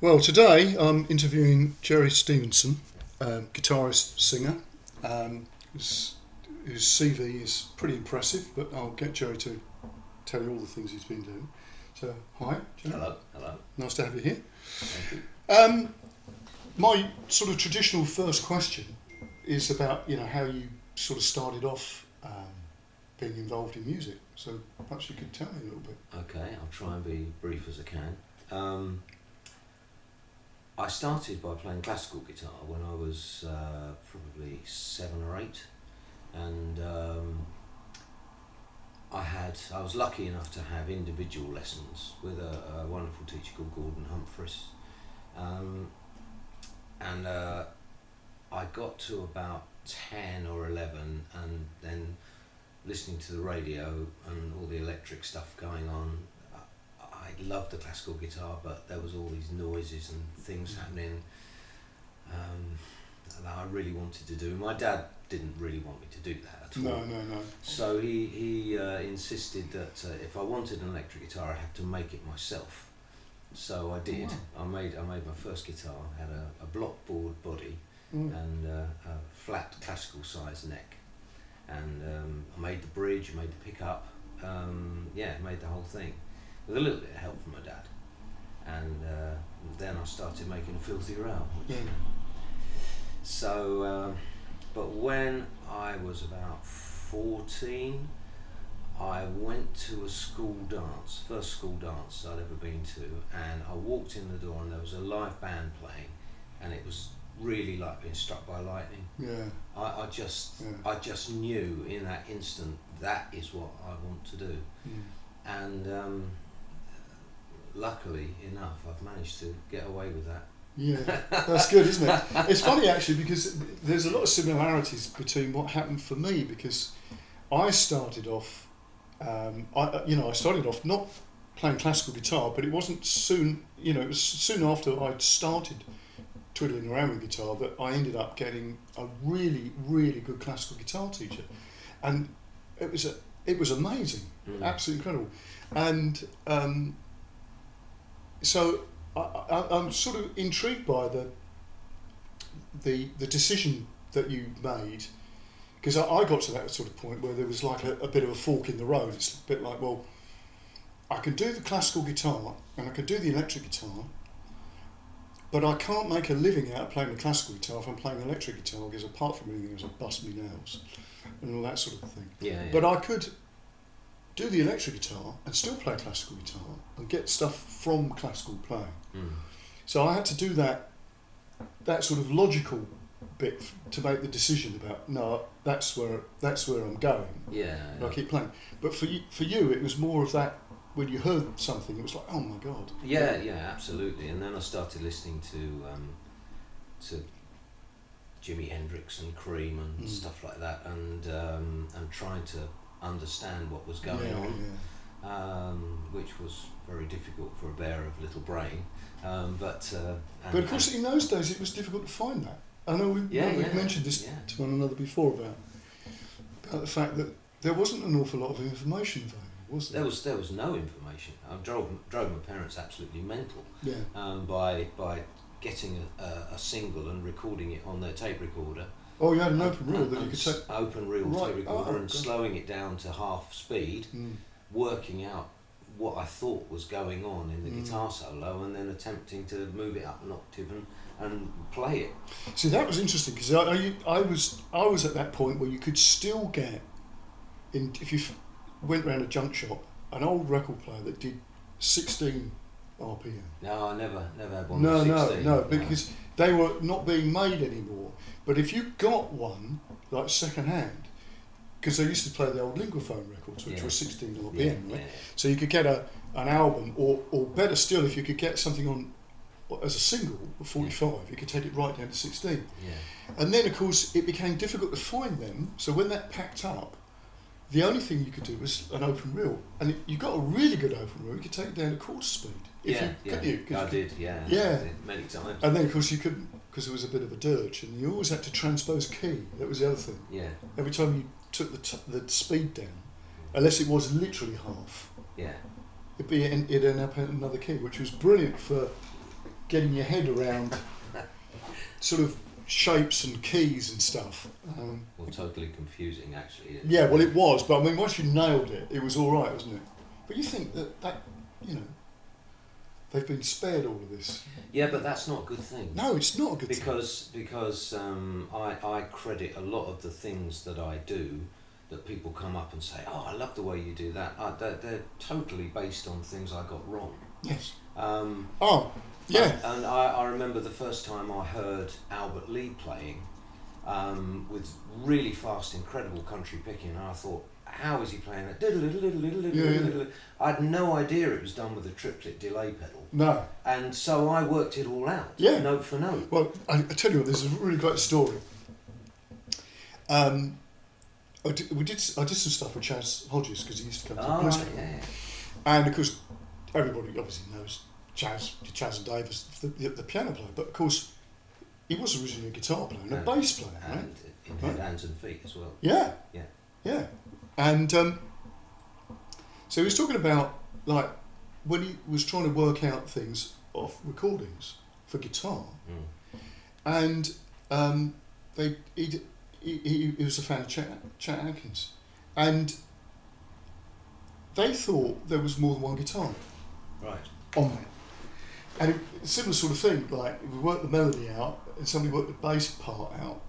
Well, today I'm interviewing Jerry Stevenson, guitarist, singer, whose CV is pretty impressive, but I'll get Jerry to tell you all the things he's been doing. So, hi, Jerry. Hello. Nice to have you here. Thank you. My sort of traditional first question is about, how you sort of started off being involved in music. So perhaps you could tell me a little bit. Okay, I'll try and be brief as I can. I started by playing classical guitar when I was probably 7 or 8, and I was lucky enough to have individual lessons with a wonderful teacher called Gordon Humphreys, and I got to about 10 or 11, and then listening to the radio and all the electric stuff going on. I loved the classical guitar, but there was all these noises and things happening that I really wanted to do. My dad didn't really want me to do that at all. No. So he insisted that if I wanted an electric guitar, I had to make it myself. So I did. Wow. I made my first guitar. Had a block board body and a flat classical size neck, and I made the bridge, made the pickup, made the whole thing with a little bit of help from my dad, and then I started making a filthy row. So, but when I was about 14, I went to a school dance, first school dance I'd ever been to, and I walked in the door and there was a live band playing, and it was really like being struck by lightning. Yeah. I just knew in that instant that is what I want to do, and luckily enough I've managed to get away with that. Yeah, that's good, isn't it? It's funny actually, because there's a lot of similarities between what happened for me, because I started off, I started off not playing classical guitar, but it wasn't soon, it was soon after I'd started twiddling around with guitar that I ended up getting a really, really good classical guitar teacher, and it was amazing, absolutely incredible, and so I'm sort of intrigued by the decision that you made, because I got to that sort of point where there was like a bit of a fork in the road. It's a bit like, well, I can do the classical guitar and I can do the electric guitar, but I can't make a living out of playing the classical guitar if I'm playing electric guitar, because apart from anything else, I bust my nails and all that sort of thing. Yeah. But I could do the electric guitar and still play classical guitar and get stuff from classical playing. So I had to do that sort of logical bit to make the decision about, no, that's where I'm going. Yeah. And I keep playing. But for you, it was more of that, when you heard something, it was like, oh my God. Yeah, absolutely. And then I started listening to Jimi Hendrix and Cream and stuff like that, and trying to understand what was going on, which was very difficult for a bear of little brain. But of course, in those days, it was difficult to find that. I know we've mentioned this to one another before about the fact that there wasn't an awful lot of information available, was there? There was no information. I drove my parents absolutely mental. Yeah. By getting a single and recording it on their tape recorder. Oh, you had an open reel that you could take. Open reel tape recorder, and slowing it down to half speed, working out what I thought was going on in the guitar solo, and then attempting to move it up an octave and play it. See, that was interesting, because I was at that point where you could still get, if you went round a junk shop, an old record player that did 16 RPM. No, I never had one. No, because they were not being made anymore. But if you got one, like second hand, because they used to play the old Linguaphone records, which were 16 RPM, right? So you could get an album, or better still, if you could get something on as a single, a 45, you could take it right down to 16. Yeah. And then, of course, it became difficult to find them. So when that packed up, the only thing you could do was an open reel, and you got a really good open reel. You could take it down to quarter speed. I did many times. And then, of course, you couldn't, because it was a bit of a dirge, and you always had to transpose key. That was the other thing. Yeah. Every time you took the speed down, unless it was literally half, it'd end up in another key, which was brilliant for getting your head around sort of shapes and keys and stuff. Well, totally confusing, actually. Yeah, well, it was, but I mean, once you nailed it, it was all right, wasn't it? But you think that you know, they've been spared all of this. Yeah, but that's not a good thing. No, it's not a good thing. Because I credit a lot of the things that I do that people come up and say, oh, I love the way you do that. They're totally based on things I got wrong. Yes. Yeah. And I remember the first time I heard Albert Lee playing with really fast, incredible country picking, and I thought, how is he playing that? Yeah. I had no idea it was done with a triplet delay pedal. No. And so I worked it all out, note for note. Well, I tell you what, there's a really great story. I did some stuff with Chaz Hodges because he used to come to the blues club. Yeah. And of course, everybody obviously knows Chaz and Dave as the piano player, but of course, he was originally a guitar player and a bass player, right? And in head, hands and feet as well. Yeah. Yeah. Yeah. And so he was talking about, like, when he was trying to work out things off recordings for guitar, and he was a fan of Chet Atkins, and they thought there was more than one guitar on there. And a similar sort of thing, like we worked the melody out and somebody worked the bass part out,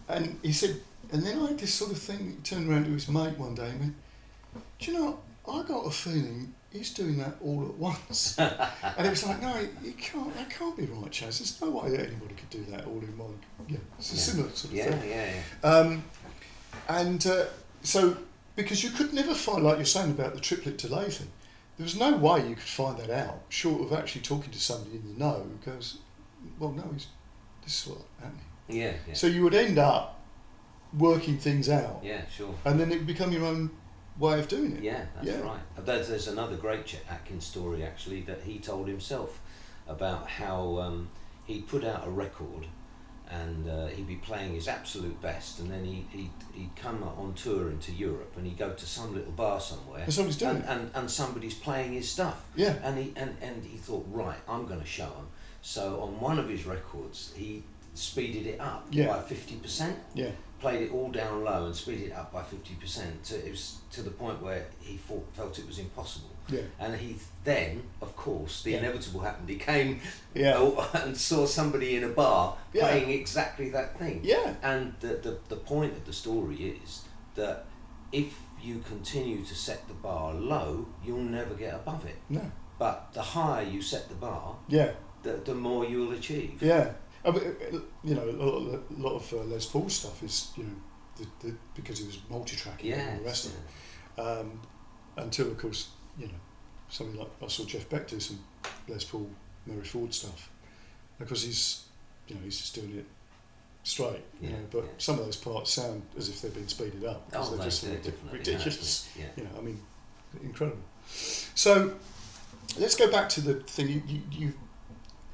and he said, and then I had this sort of thing. He turned around to his mate one day and went, do you know, I got a feeling he's doing that all at once. And it was like, no, that can't be right, Chaz. There's no way anybody could do that all in one. Yeah, it's a similar sort of thing. And so, because you could never find, like you're saying about the triplet delay thing, there was no way you could find that out, short of actually talking to somebody in the know who goes, well, no, this is what's happening. Yeah. So you would end up working things out. Yeah, sure. And then it would become your own way of doing it. Yeah, that's right. There's another great Chet Atkins story, actually, that he told himself about how he put out a record and he'd be playing his absolute best, and then he'd come on tour into Europe and he'd go to some little bar somewhere and somebody's doing and somebody's playing his stuff. Yeah. And he thought, right, I'm going to show him. So on one of his records, he speeded it up by 50%. Yeah. Played it all down low and speeded it up by 50%. It was to the point where he felt it was impossible. Yeah. And he then, of course, the inevitable happened. He came and saw somebody in a bar playing exactly that thing. Yeah. And the point of the story is that if you continue to set the bar low, you'll never get above it. No. But the higher you set the bar, the more you'll achieve. Yeah. I mean, you know, a lot of Les Paul's stuff is, you know, because he was multi-tracking and all the rest of it. Until, of course, you know, something like I saw Jeff Beck do some Les Paul, Mary Ford stuff, because he's just doing it straight, you know. But some of those parts sound as if they've been speeded up because they're just ridiculous. Yeah. You know, I mean, incredible. So let's go back to the thing.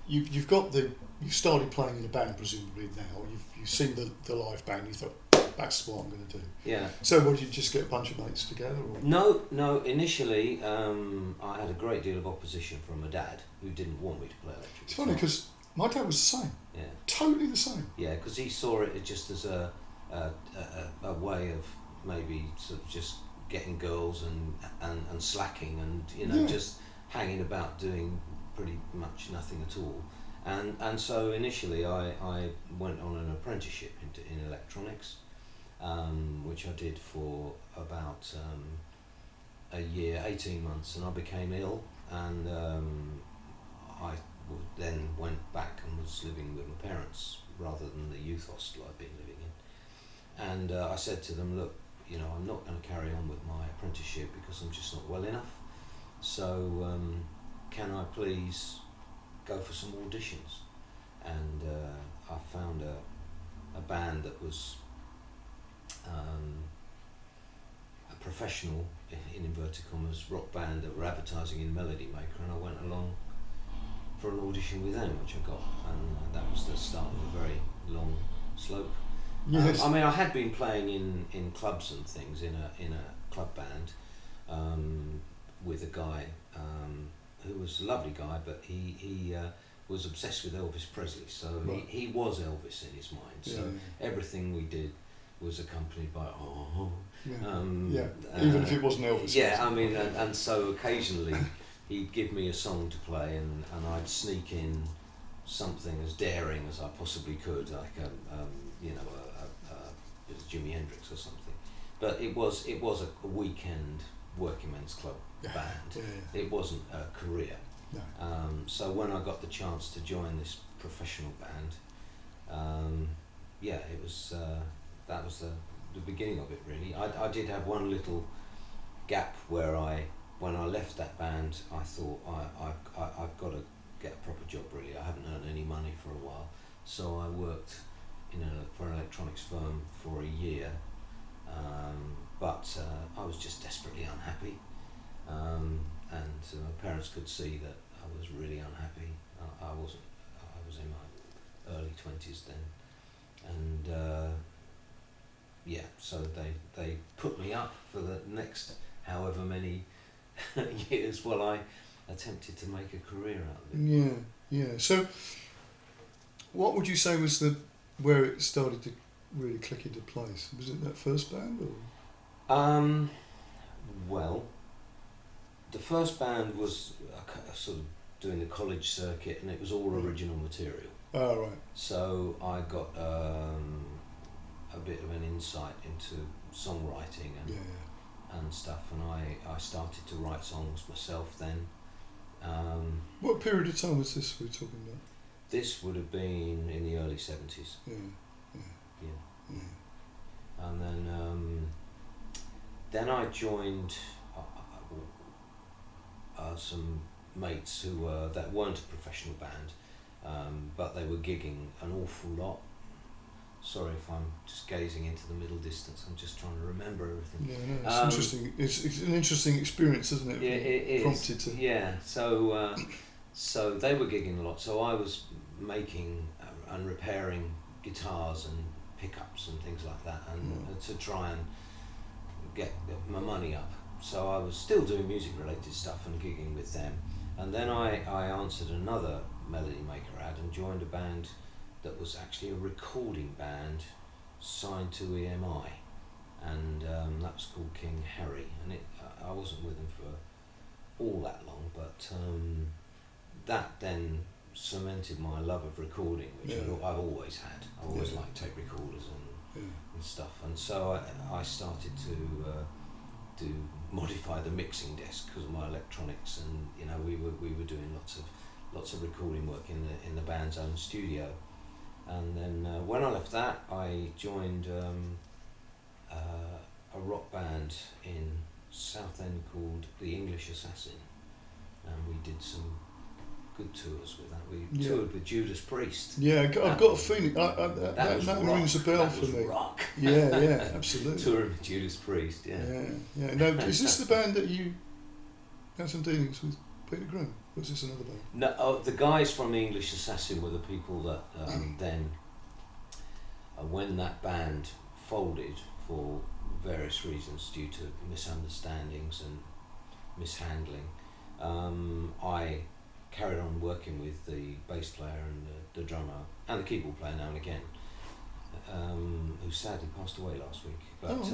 You've got you started playing in a band presumably now. You've seen the live band. You thought, that's what I'm going to do. Yeah. So what, did you just get a bunch of mates together? Or? No. Initially, I had a great deal of opposition from my dad, who didn't want me to play electric. It's funny because my dad was the same. Yeah. Totally the same. Yeah, because he saw it just as a way of maybe sort of just getting girls and slacking and, you know, just hanging about doing pretty much nothing at all. And so initially I went on an apprenticeship in electronics, which I did for about a year, 18 months, and I became ill, and I then went back and was living with my parents rather than the youth hostel I'd been living in. And I said to them, look, you know, I'm not going to carry on with my apprenticeship because I'm just not well enough, so can I please go for some auditions? And I found a band that was a professional, in inverted commas, rock band that were advertising in Melody Maker, and I went along for an audition with them, which I got, and that was the start of a very long slope. Yes. I mean, I had been playing in clubs and things in a club band with a guy who was a lovely guy, but he was obsessed with Elvis Presley, so Right. he was Elvis in his mind. So everything we did was accompanied by even if it wasn't Elvis. Yeah, I mean, and so occasionally he'd give me a song to play, and I'd sneak in something as daring as I possibly could, like a Jimi Hendrix or something. But it was a weekend working men's club band. It wasn't a career. No. So when I got the chance to join this professional band, it was that was the beginning of it, really. I did have one little gap where when I left that band, I thought I've got to get a proper job, really. I haven't earned any money for a while, so I worked for an electronics firm for a year, but I was just desperately unhappy, and my parents could see that I was really unhappy. I was in my early 20s then, and so they put me up for the next however many years while I attempted to make a career out of it. Yeah. So, what would you say was where it started to really click into place? Was it that first band, or? Well, the first band was sort of doing the college circuit, and it was all original material. Oh, right. So I got a bit of an insight into songwriting and stuff, and I started to write songs myself then. What period of time was this we're talking about? This would have been in the early 70s. Yeah. And then I joined some mates that weren't a professional band, but they were gigging an awful lot. Sorry if I'm just gazing into the middle distance. I'm just trying to remember everything. Yeah, no, it's interesting. It's an interesting experience, isn't it? Yeah, it is. Prompted to. Yeah. So they were gigging a lot. So I was making and repairing guitars and pickups and things like that, and to try and get my money up. So I was still doing music-related stuff and gigging with them. And then I answered another Melody Maker ad and joined a band that was actually a recording band signed to EMI, and that was called King Harry. And I wasn't with them for all that long, but that then cemented my love of recording, which I've always had. I always liked tape recorders and stuff, and so I started to modify the mixing desk because of my electronics, and we were doing lots of recording work in the band's own studio. And then when I left that, I joined a rock band in Southend called the English Assassin, and we did some good tours with that. We toured with Judas Priest. Yeah, I've got a feeling that rings a bell for me. Rock. Yeah, absolutely. Touring with Judas Priest. Yeah. Now, is this the band that you had some dealings with Peter Green? Or was this another band? No, the guys from the English Assassin were the people that then, when that band folded for various reasons due to misunderstandings and mishandling, I carried on working with the bass player and the drummer and the keyboard player now and again, who sadly passed away last week. But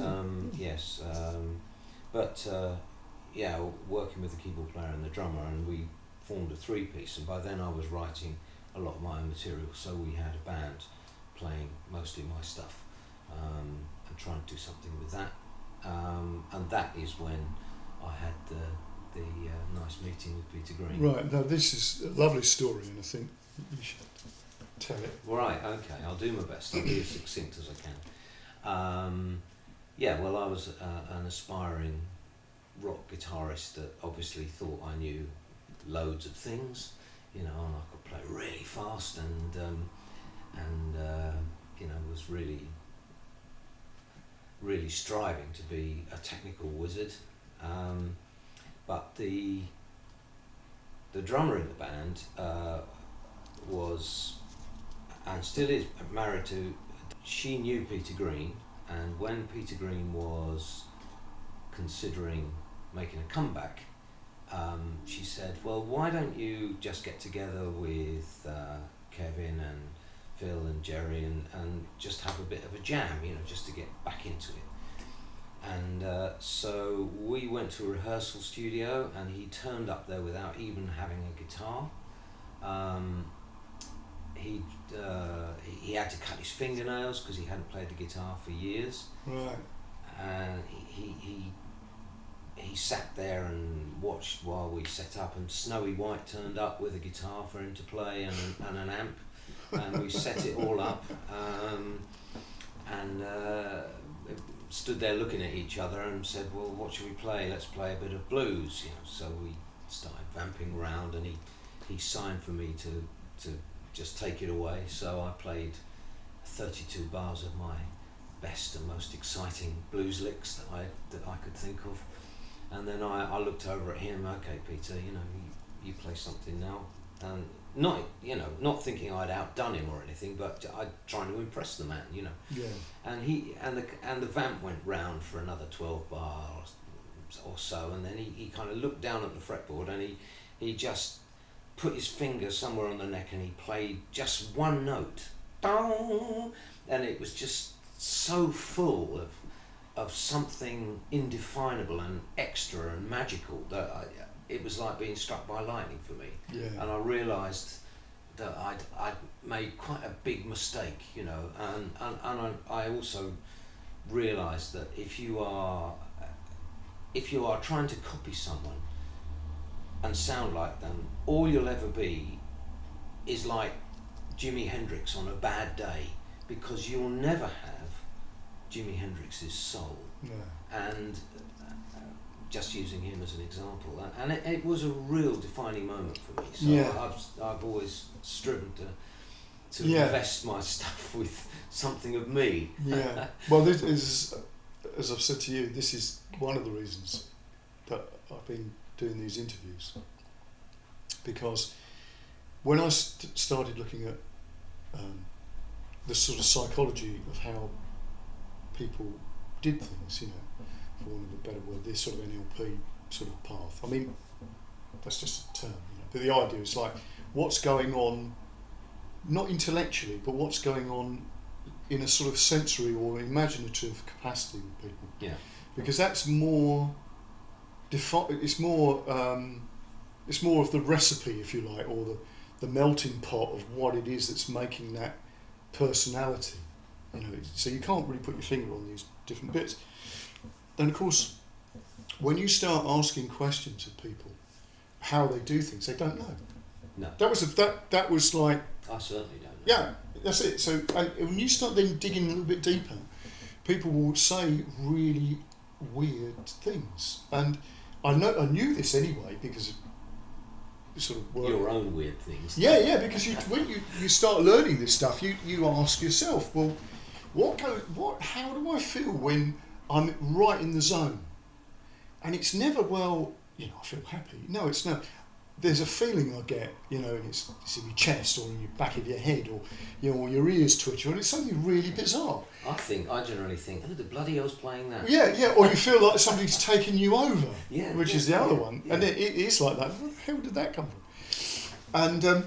working with the keyboard player and the drummer, and we formed a three-piece. And by then I was writing a lot of my own material, so we had a band playing mostly my stuff, and trying to do something with that. And that is when I had the nice meeting with Peter Green. Right, now this is a lovely story, and I think you should tell it. Right, okay, I'll do my best. I'll be as succinct as I can. Well, I was an aspiring rock guitarist that obviously thought I knew loads of things, and I could play really fast, and was really striving to be a technical wizard. But the drummer in the band was, and still is, married to. She knew Peter Green, and when Peter Green was considering making a comeback, she said, well, why don't you just get together with Kevin and Phil and Jerry and just have a bit of a jam, just to get back into it. And so we went to a rehearsal studio, and he turned up there without even having a guitar. He had to cut his fingernails because he hadn't played the guitar for years. Right. And he sat there and watched while we set up, and Snowy White turned up with a guitar for him to play and an amp, and we set it all up, and stood there looking at each other and said, well, what should we play? Let's play a bit of blues. So we started vamping around, and he signed for me to just take it away. So I played 32 bars of my best and most exciting blues licks that I could think of. And then I looked over at him. Okay, Peter, you play something now, and not thinking I'd outdone him or anything, but I trying to impress the man, Yeah. And the vamp went round for another 12 bars or so, and then he kind of looked down at the fretboard, and he just put his finger somewhere on the neck, and he played just one note, and it was just so full of something indefinable and extra and magical that it was like being struck by lightning for me. Yeah. And I realised that I'd made quite a big mistake, and I also realised that if you are trying to copy someone and sound like them, all you'll ever be is like Jimi Hendrix on a bad day, because you'll never have Jimi Hendrix's soul. Yeah. And just using him as an example, and it was a real defining moment for me. So Yeah. I've always striven to Yeah. invest my stuff with something of me. Yeah. Well, this is, as I've said to you, this is one of the reasons that I've been doing these interviews, because when I started looking at the sort of psychology of how people did things, for want of a better word, this sort of NLP sort of path. I mean, that's just a term, but the idea is like what's going on, not intellectually, but what's going on in a sort of sensory or imaginative capacity with people. Yeah. Because that's more it's more of the recipe, if you like, or the melting pot of what it is that's making that personality. So you can't really put your finger on these different bits. And of course, when you start asking questions of people, how they do things, they don't know. No. That was like, I certainly don't know. yeah, that's it. So and when you start then digging a little bit deeper, people will say really weird things, and I knew this anyway because of sort of work. Your own weird things. Yeah, because when you start learning this stuff, you ask yourself, well, how do I feel when I'm right in the zone? And it's never, well, I feel happy. No, it's not. There's a feeling I get, and it's in your chest or in your back of your head, or or your ears twitch, and it's something really bizarre. I generally think, oh, the bloody hell's playing that. Yeah, or you feel like somebody's taken you over, which is the other one, yeah. and it is like that. Where the hell did that come from? And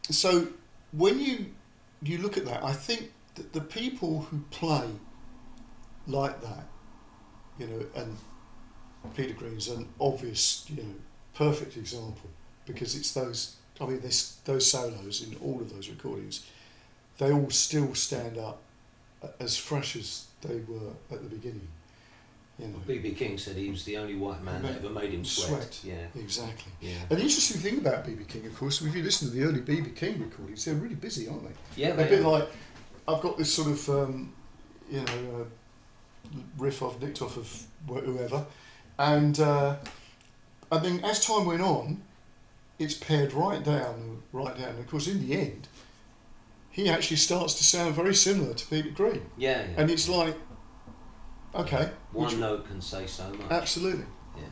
so when you look at that, I think that the people who play like that, and Peter Green's an obvious, perfect example, because it's those solos in all of those recordings, they all still stand up as fresh as they were at the beginning. B.B. King said he was the only white man that ever made him sweat. Yeah, exactly. Yeah. And the interesting thing about B.B. King, of course, if you listen to the early B.B. King recordings, they're really busy, aren't they? Yeah, they're a bit like, I've got this sort of, riff I've nicked off of whoever, and then as time went on, it's pared right down. And of course, in the end, he actually starts to sound very similar to Peter Green. Yeah. And it's like, okay. One note can say so much. Absolutely. Yeah.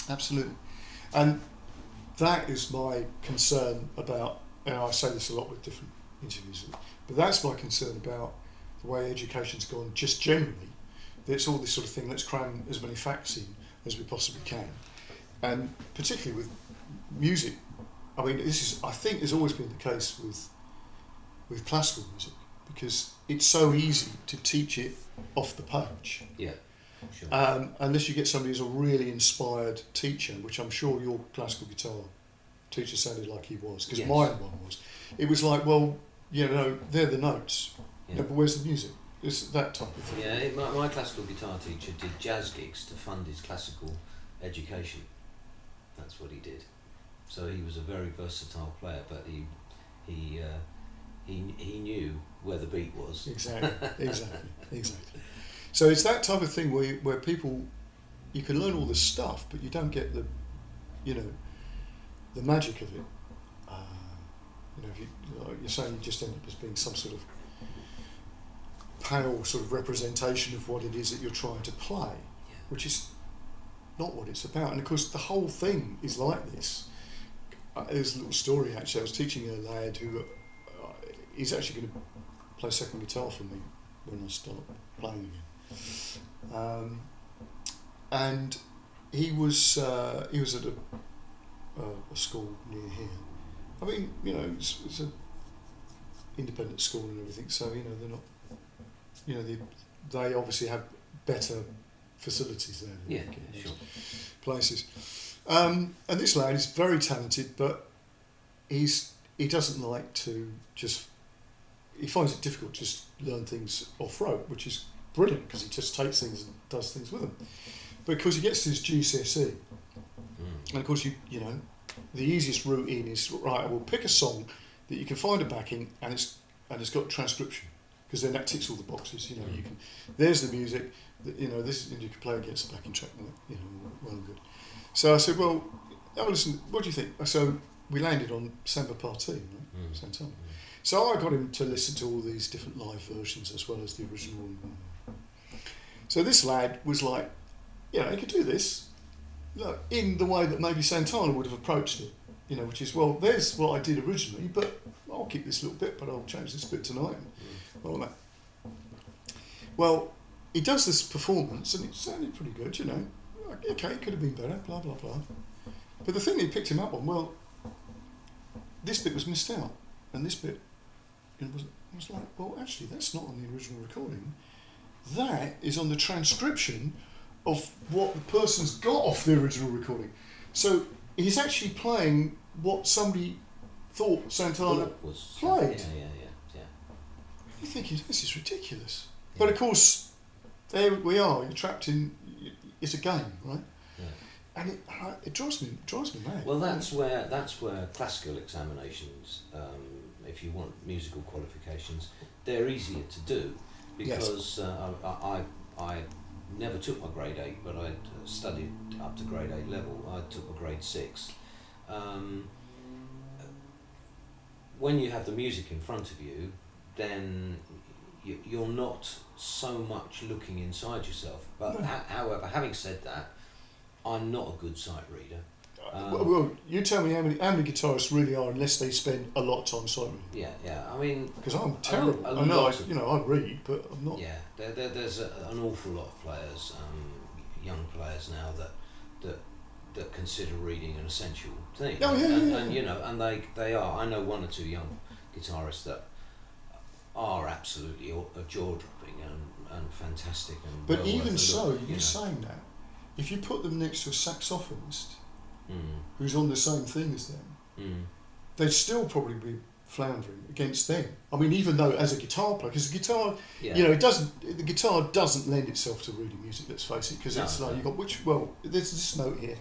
Absolutely. And that is my concern about, and I say this a lot with different interviews, but that's my concern about the way education's gone just generally. It's all this sort of thing, let's cram as many facts in as we possibly can. and particularly with music. I mean, I think has always been the case with classical music, because it's so easy to teach it off the page. Yeah, sure. Unless you get somebody who's a really inspired teacher, which I'm sure your classical guitar teacher sounded like he was, because Yes. mine one was. It was like, well, you know, they're the notes, Yeah. you know, but where's the music? It's that type of thing. Yeah, my classical guitar teacher did jazz gigs to fund his classical education. That's what he did. So he was a very versatile player, but he knew where the beat was. Exactly. So it's that type of thing where people, you can learn all this stuff, but you don't get the, you know, the magic of it. You know, if you're saying, you just end up as being some sort of pale sort of representation of what it is that you're trying to play, which is not what it's about. And of course, the whole thing is like this. There's a little story actually. I was teaching a lad who he's actually going to play second guitar for me when I start playing again. And he was at a school near here. I mean, you know, it's an independent school and everything, so you know they're not. You know, they obviously have better facilities there than Sure. places. And this lad is very talented, but he doesn't like to just. He finds it difficult to just learn things off rote, which is brilliant because he just takes things and does things with them. But because he gets to his GCSE, and of course you know, the easiest route in is right. I will pick a song that you can find a backing and it's got transcription, because then that ticks all the boxes. You know, you can. There's the music. You know, this you can play against the backing track. You know, well and good. So I said, well, have a listen. What do you think? So we landed on Samba Partie, right? Santana. So I got him to listen to all these different live versions as well as the original. So this lad was like, yeah, he could do this, look, in the way that maybe Santana would have approached it. You know, which is, well, there's what I did originally, but I'll keep this little bit, but I'll change this bit tonight. Well, he does this performance, and it sounded pretty good, you know. Okay, it could have been better, blah, blah, blah. But the thing that he picked him up on, well, this bit was missed out, and this bit, it was like, well, actually, that's not on the original recording. That is on the transcription of what the person's got off the original recording. So he's actually playing what somebody thought Santana played. Yeah. You're thinking, this is ridiculous. Yeah. But of course, there we are. You're trapped in. It's a game, right? Yeah. And it drives me mad. Well, that's where classical examinations, if you want musical qualifications, they're easier to do, because I never took my grade 8, but I studied up to grade 8 level. I took a grade 6. When you have the music in front of you, then you're not so much looking inside yourself. But however, having said that, I'm not a good sight reader. Well, you tell me how many guitarists really are, unless they spend a lot of time sight reading. Yeah. I mean, because I'm terrible. I know, I read, but I'm not. Yeah, there's an awful lot of players, young players now that consider reading an essential thing. Oh yeah, and you know, and they are. I know one or two young guitarists that are absolutely jaw-dropping and fantastic. And but even so, you're saying that if you put them next to a saxophonist who's on the same thing as them, they'd still probably be floundering against them. I mean, even though as a guitar player, because the guitar, you know, the guitar doesn't lend itself to reading music. Let's face it, because it's like you've got there's this note here.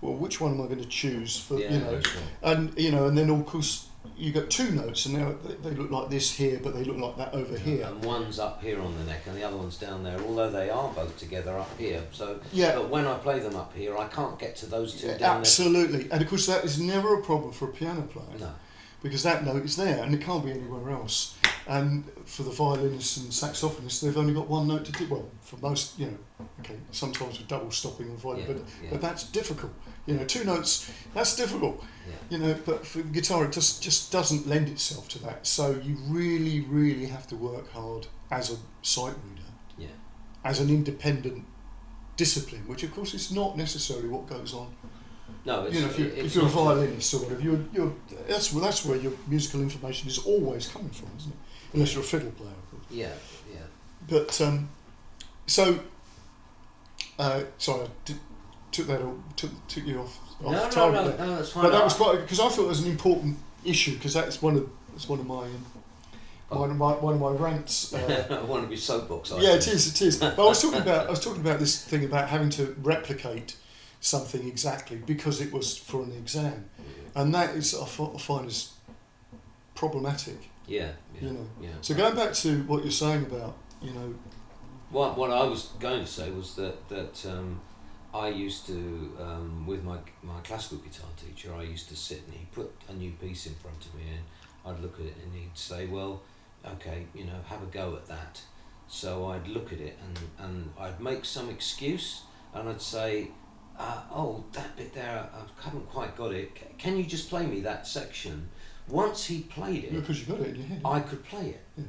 Well, which one am I going to choose for? You know, sure. And you know, and then of course you got two notes, and now they look like this here, but they look like that over here. And one's up here on the neck, and the other one's down there. Although they are both together up here, so but when I play them up here, I can't get to those two down absolutely, there. And of course that is never a problem for a piano player. No. Because that note is there, and it can't be anywhere else. And for the violinists and saxophonists, they've only got one note to do. Well, for most, you know, sometimes with double stopping on violin, but that's difficult. You know, two notes, that's difficult. Yeah. You know, but for guitar, it just doesn't lend itself to that. So you really, really have to work hard as a sight reader, as an independent discipline, which of course is not necessarily what goes on No, you know, if you're a violinist or whatever, that's where your musical information is always coming from, isn't it? Unless you're a fiddle player, of course. Yeah. But so, sorry, took you off No, target there. no, that's fine. But that was quite, because I thought it was an important issue, because that's one of my one of my rants. I want to be soapbox. Yeah, it is. But I was talking about this thing about having to replicate something exactly because it was for an exam, and that is I find is problematic. Yeah. You know. Yeah. So going back to what you're saying about, you know. What I was going to say was that I used to with my classical guitar teacher, I used to sit and he'd put a new piece in front of me and I'd look at it and he'd say, well, okay, you know, have a go at that. So I'd look at it and I'd make some excuse and I'd say, oh, that bit there, I haven't quite got it. Can you just play me that section? Once he played it, because you got it in your head, I could play it. Yeah.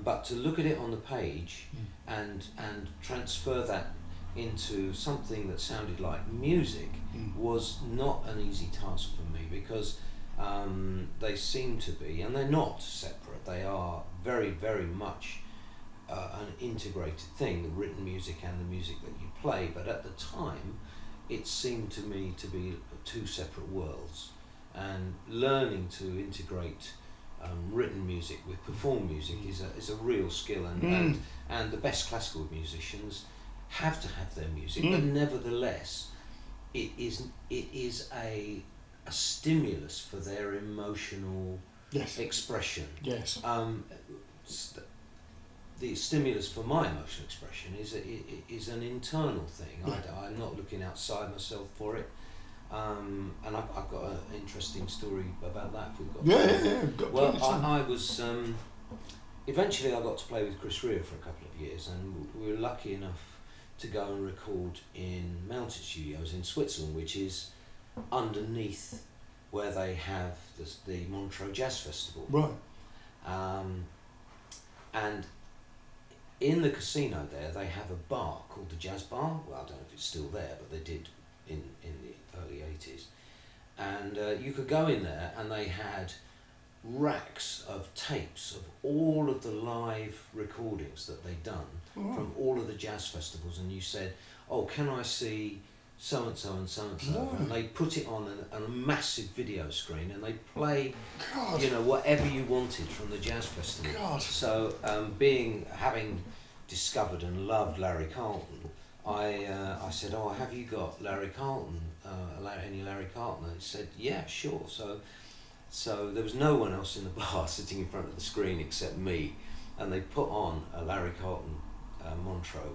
But to look at it on the page and transfer that into something that sounded like music was not an easy task for me, because they seem to be, and they're not separate, they are very, very much an integrated thing, the written music and the music that you play. But at the time it seemed to me to be two separate worlds, and learning to integrate written music with performed music is a real skill, and the best classical musicians have to have their music, but nevertheless it is a stimulus for their emotional expression. Yes. The stimulus for my emotional expression is an internal thing. Yeah. I'm not looking outside myself for it. And I've got an interesting story about that. If we've got Yeah. Well, I was eventually I got to play with Chris Rea for a couple of years, and we were lucky enough to go and record in Mountain Studios in Switzerland, which is underneath where they have the Montreux Jazz Festival. Right. And in the casino there, they have a bar called the Jazz Bar. Well, I don't know if it's still there, but they did in the early 80s. And you could go in there and they had racks of tapes of all of the live recordings that they'd done from all of the jazz festivals, and you said, oh, can I see so-and-so and so-and-so? And they put it on a massive video screen and they play, you know, whatever you wanted from the jazz festival. So having discovered and loved Larry Carlton, I said, oh, have you got Larry Carlton, any Larry Carlton? And he said, yeah, sure. So there was no one else in the bar sitting in front of the screen except me, and they put on a Larry Carlton Montreux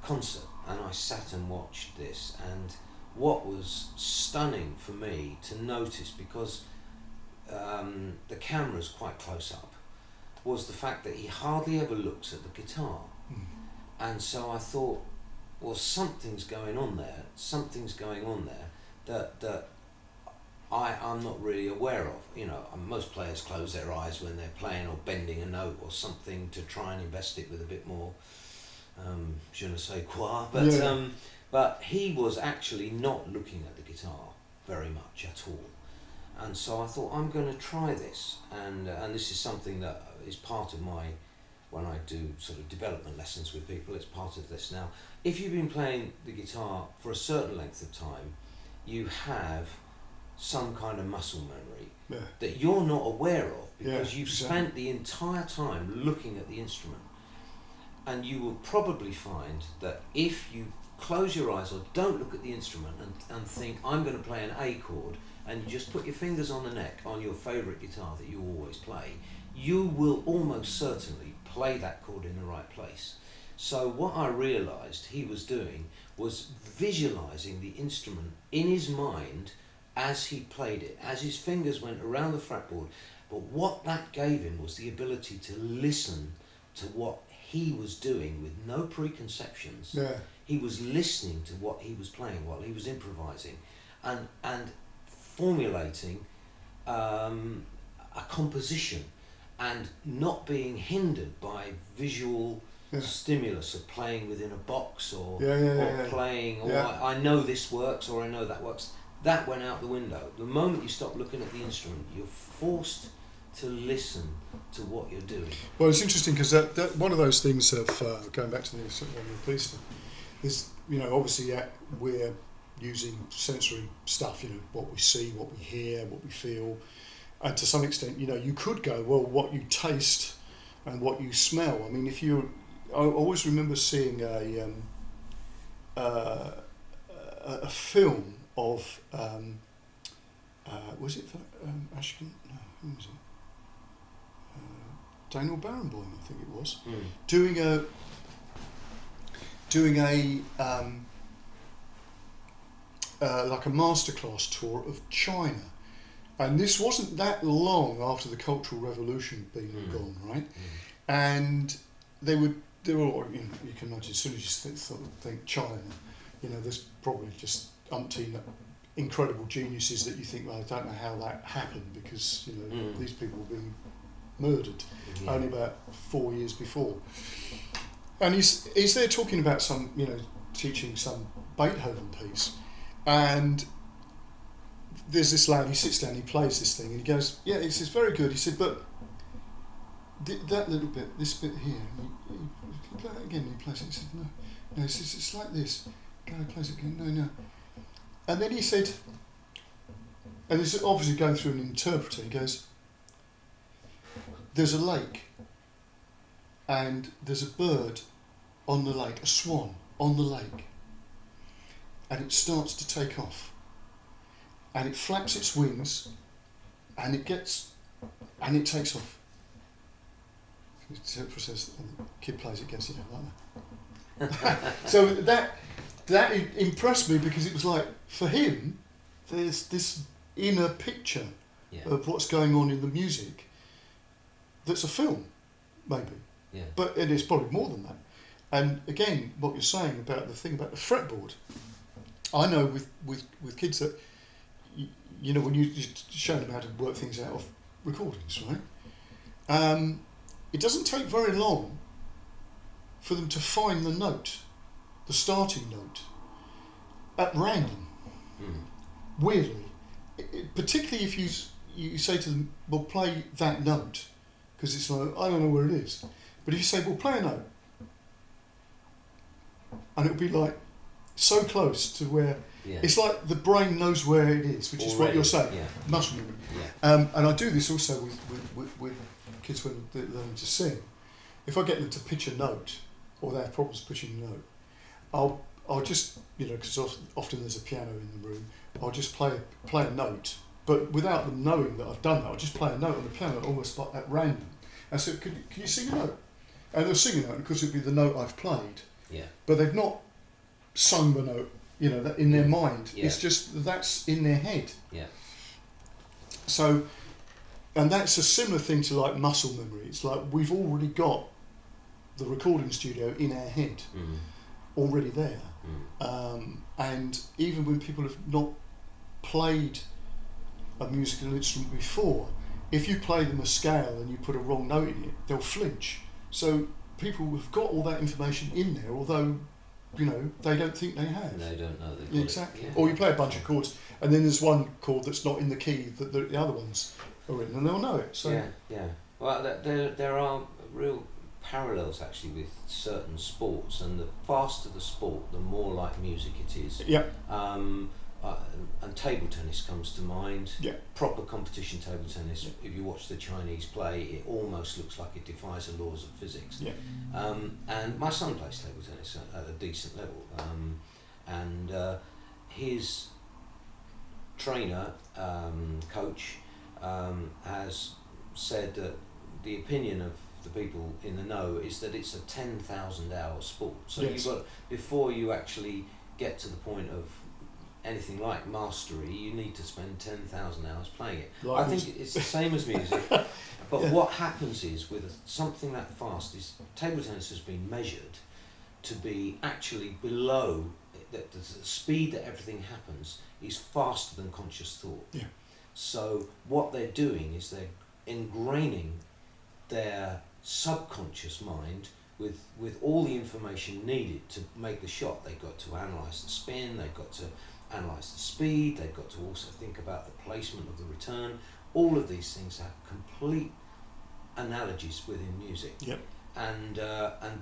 concert, and I sat and watched this. And what was stunning for me to notice, because the camera's quite close up, was the fact that he hardly ever looks at the guitar. And so I thought, well, something's going on there that I'm not really aware of. You know, most players close their eyes when they're playing or bending a note or something to try and invest it with a bit more je ne sais quoi, but he was actually not looking at the guitar very much at all. And so I thought, I'm going to try this, and this is something that is part of my, when I do sort of development lessons with people, it's part of this. Now, if you've been playing the guitar for a certain length of time, you have some kind of muscle memory that you're not aware of, because you've spent the entire time looking at the instrument. And you will probably find that if you close your eyes or don't look at the instrument and think, I'm going to play an A chord, and you just put your fingers on the neck on your favourite guitar that you always play, you will almost certainly play that chord in the right place. So what I realised he was doing was visualising the instrument in his mind as he played it, as his fingers went around the fretboard. But what that gave him was the ability to listen to what he was doing with no preconceptions. He was listening to what he was playing while he was improvising, and formulating a composition, and not being hindered by visual stimulus of playing within a box or playing, or I know this works or I know that works. that went out the window. The moment you stop looking at the instrument, you're forced to listen to what you're doing. Well, it's interesting because that one of those things of going back to the police thing is, obviously we're using sensory stuff, what we see, what we hear, what we feel, and to some extent, you could go, well, what you taste and what you smell. I mean, I always remember seeing a film of was it Ashkin? No, who was it? Daniel Barenboim, I think it was, doing a like a masterclass tour of China, and this wasn't that long after the Cultural Revolution had been gone, right? And they were you can imagine, as soon as you think China, there's probably just umpteen incredible geniuses that you think, well, I don't know how that happened, because these people were being murdered only about 4 years before. And he's there talking about some, teaching some Beethoven piece, and there's this lad, he sits down, he plays this thing, and he goes, yeah, he says, very good. He said, but that little bit, this bit here, he play that again, and he plays it. He said, no, he says, it's like this. Go, plays it again, no. And then he said, and he's obviously going through an interpreter, he goes, there's a lake, and there's a bird on the lake, a swan on the lake, and it starts to take off, and it flaps its wings, and it takes off. The interpreter says, and the kid plays it, gets it like that. So that impressed me, because it was like, for him, there's this inner picture of what's going on in the music that's a film, maybe. Yeah. But it is probably more than that. And again, what you're saying about the thing about the fretboard, I know with kids that, when you show them how to work things out of recordings, right? It doesn't take very long for them to find the note, the starting note, at random. Weirdly, particularly if you say to them, well, play that note, because it's like, I don't know where it is. But if you say, well, play a note, and it'll be like so close to where it's like the brain knows where it is, which is what you're saying, muscle memory. And I do this also with kids when they're learning to sing. If I get them to pitch a note, or they have problems pitching a note, I'll just, because often there's a piano in the room, I'll just play a note, but without them knowing that I've done that, I'll just play a note on the piano almost like at random. And so, can you sing a note? And they'll sing a note, because it'll be the note I've played. Yeah. But they've not sung the note, that in their mind. Yeah. It's just that's in their head. Yeah. So, and that's a similar thing to like muscle memory. It's like we've already got the recording studio in our head, already there. And even when people have not played a musical instrument before, if you play them a scale and you put a wrong note in it, they'll flinch. So people have got all that information in there, although they don't think they have. They don't know they exactly. Or you play a bunch of chords, and then there's one chord that's not in the key that the other ones are in, and they'll know it. So yeah. Well, there are real parallels actually with certain sports, and the faster the sport, the more like music it is. Yeah. And table tennis comes to mind. Yeah. Proper competition table tennis. Yeah. If you watch the Chinese play, it almost looks like it defies the laws of physics. Yeah. And my son plays table tennis at a decent level. And his trainer, coach, has said that the opinion of the people in the know is that it's a 10,000 hour sport. So you've got, before you actually get to the point of anything like mastery, you need to spend 10,000 hours playing it. Like I think it's the same as music, but what happens is with something that fast is table tennis has been measured to be actually below the speed that everything happens is faster than conscious thought. Yeah. So what they're doing is they're ingraining their subconscious mind with all the information needed to make the shot. They've got to analyse the spin, they've got to analyse the speed. They've got to also think about the placement of the return. All of these things have complete analogies within music. Yep. And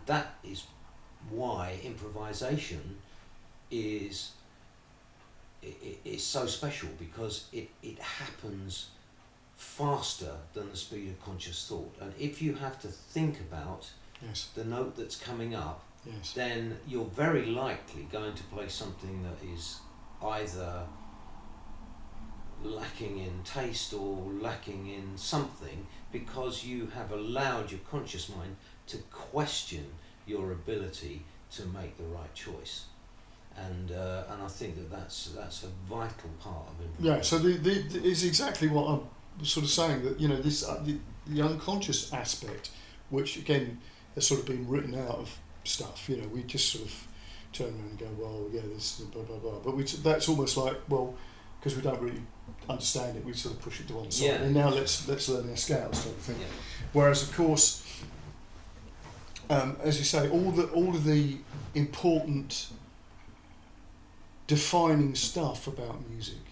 that is why improvisation is so special, because it happens faster than the speed of conscious thought. And if you have to think about Yes. the note that's coming up, Yes. then you're very likely going to play something that is either lacking in taste or lacking in something, because you have allowed your conscious mind to question your ability to make the right choice. And I think that's a vital part of improvisation. Yeah. So the is exactly what I'm sort of saying, that this the unconscious aspect, which again has sort of been written out of stuff. We just sort of turn around and go, well, yeah, this is blah blah blah. But that's almost like, well, because we don't really understand it, we sort of push it to one side. Yeah. And now let's learn our scales type of thing. Yeah. Whereas of course, as you say, all of the important defining stuff about music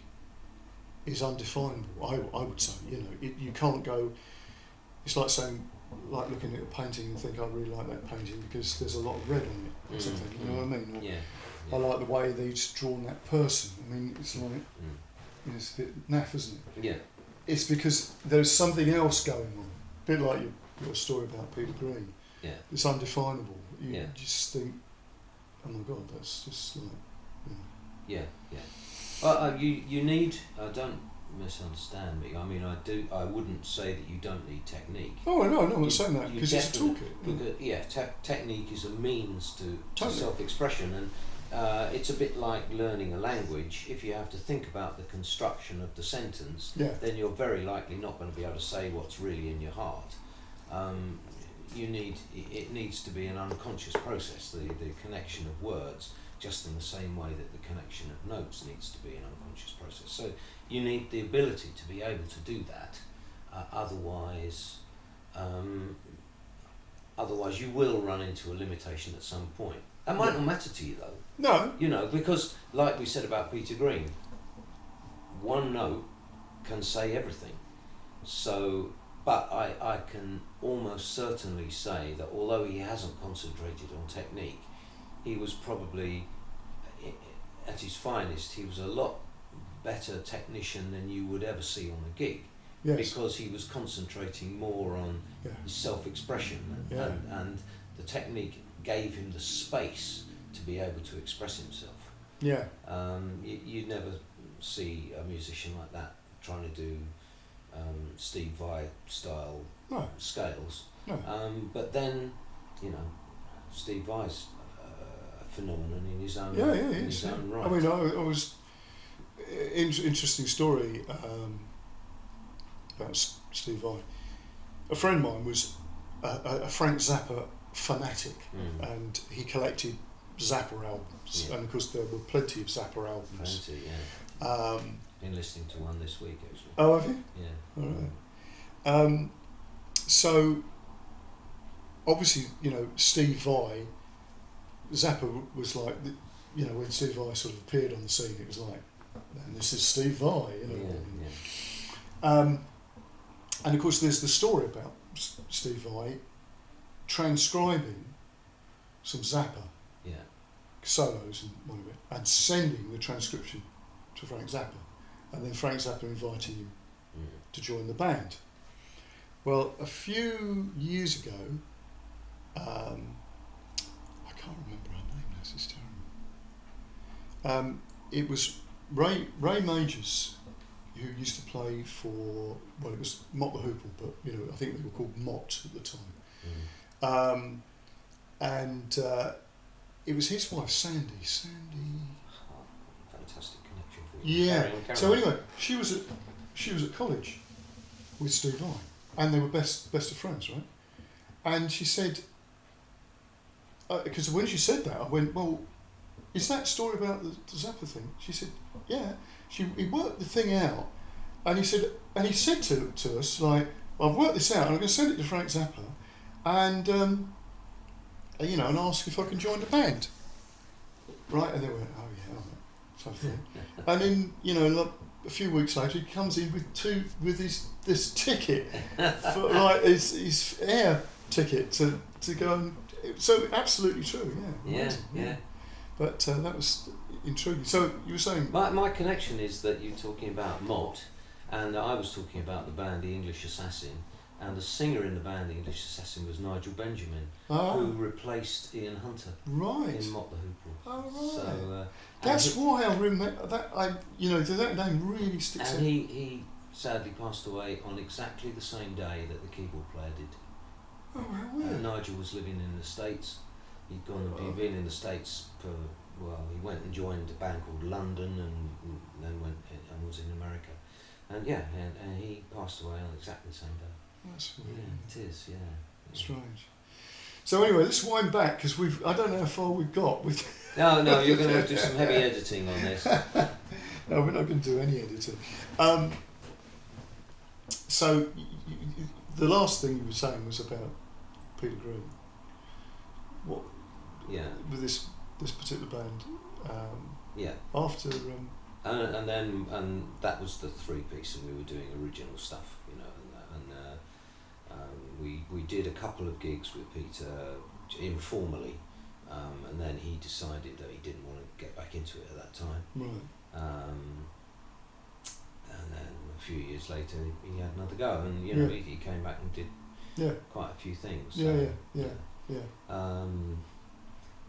is undefinable. I would say, you can't go. It's like saying, like looking at a painting and think, I really like that painting because there's a lot of red on it or something. You know what I mean? Or, Yeah. I like the way they've drawn that person. I mean, it's like it's a bit naff, isn't it? Yeah. It's because there's something else going on. A bit like your story about Peter Green. Yeah. It's undefinable. You Yeah. just think, oh my God, that's just like. Yeah, yeah. Well, you need. Don't misunderstand me. I mean, I wouldn't say that you don't need technique. Oh no, I'm not saying that, because it's a toolkit. Because, technique is a means to Totally. self-expression, and it's a bit like learning a language. If you have to think about the construction of the sentence, Yeah. then you're very likely not going to be able to say what's really in your heart. It needs to be an unconscious process, the connection of words, just in the same way that the connection of notes needs to be an unconscious process. So you need the ability to be able to do that. Otherwise you will run into a limitation at some point. That might not matter to you though. No. Because like we said about Peter Green, one note can say everything. So, but I can almost certainly say that although he hasn't concentrated on technique, he was probably, at his finest, he was a lot better technician than you would ever see on a gig. Yes. Because he was concentrating more on his self-expression, and the technique gave him the space to be able to express himself. Yeah. You'd never see a musician like that trying to do Steve Vai style scales. No. But then, Steve Vai's a phenomenon in his own own right. I mean, I was interesting story about Steve Vai. A friend of mine was a Frank Zappa fanatic, and he collected Zappa albums, and of course there were plenty of Zappa albums. Plenty, yeah. Been listening to one this week actually. Oh, have you? Yeah. All right. So obviously, Steve Vai, Zappa was like, when Steve Vai sort of appeared on the scene, it was like, man, this is Steve Vai, and of course there's the story about Steve Vai transcribing some Zappa solos and one of it, and sending the transcription to Frank Zappa, and then Frank Zappa inviting him to join the band. Well, a few years ago, I can't remember her name now, this is terrible. It was Ray Majors, who used to play for, well, it was Mott the Hoople, but I think they were called Mott at the time. And it was his wife, Sandy. Fantastic connection for you. Yeah. Carry on. So anyway, she was at college with Steve Vai, and they were best of friends, right? And she said, because when she said that, I went, well, is that story about the Zappa thing? She said, yeah. He worked the thing out, and he said to us, like, I've worked this out, and I'm going to send it to Frank Zappa, and and ask if I can join the band. Right, and they went, oh yeah, all right. type of thing. And then, like a few weeks later, he comes in with this ticket for like his air ticket to go and. So absolutely true, yeah. Amazing, yeah. But that was intriguing. So you were saying my connection is that you're talking about Mott, and I was talking about the band The English Assassin, and the singer in the band The English Assassin was Nigel Benjamin, who replaced Ian Hunter in Mott the Hoople. Oh right. So that's why I remember that. That name really sticks out. And he sadly passed away on exactly the same day that the keyboard player did. Oh, how weird. Nigel was living in the States. He'd been in the States he went and joined a band called London, and then went and was in America. And and he passed away on exactly the same day. That's weird. Yeah, it is, yeah. Strange. So anyway, let's wind back, because I don't know how far we've got. No, you're going to have to do some heavy editing on this. No, we're not going to do any editing. So the last thing you were saying was about Peter Green. What? Yeah. With this particular band. After. And that was the 3-piece, and we were doing original stuff, we did a couple of gigs with Peter informally, and then he decided that he didn't want to get back into it at that time. Right. And then a few years later, he had another go, and he came back and did quite a few things. Yeah.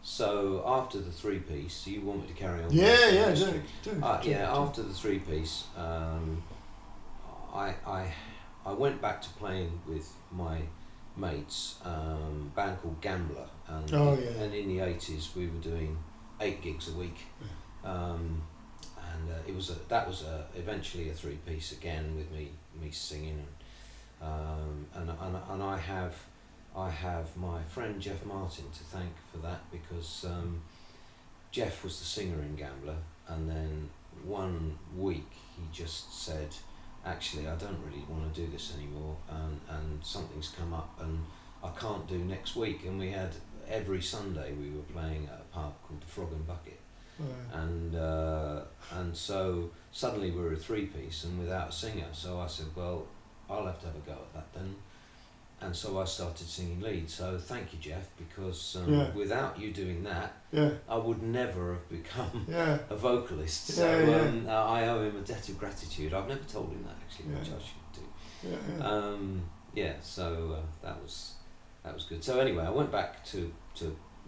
So after the 3-piece, you want me to carry on? Do. After the 3-piece, I went back to playing with my mates, band called Gambler, and in the 80s we were doing 8 gigs a week, and that was eventually a 3-piece again with me singing, and I have my friend Jeff Martin to thank for that, because Jeff was the singer in Gambler, and then one week he just said, actually I don't really want to do this anymore, and something's come up and I can't do next week. And we had every Sunday we were playing at a pub called the Frog and Bucket, and so suddenly we were a 3-piece and without a singer. So I said, well, I'll have to have a go at that then. And so I started singing lead. So thank you, Jeff, because without you doing that, I would never have become a vocalist. So I owe him a debt of gratitude. I've never told him that, actually, which I should do. So that was good. So anyway, I went back to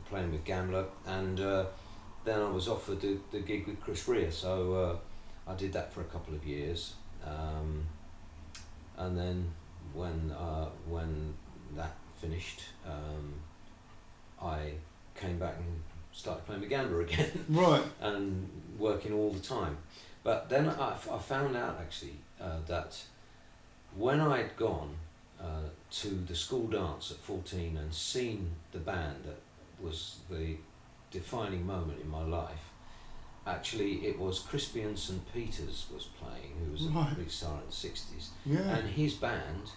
playing with Gambler, and then I was offered the gig with Chris Rea. So I did that for a couple of years, and then when that finished, I came back and started playing with Gambler again, right, and working all the time. But then I found out actually that when I'd gone to the school dance at 14 and seen the band that was the defining moment in my life, actually it was Crispy and St. Peters was playing, who was a big star in the 60s, and his band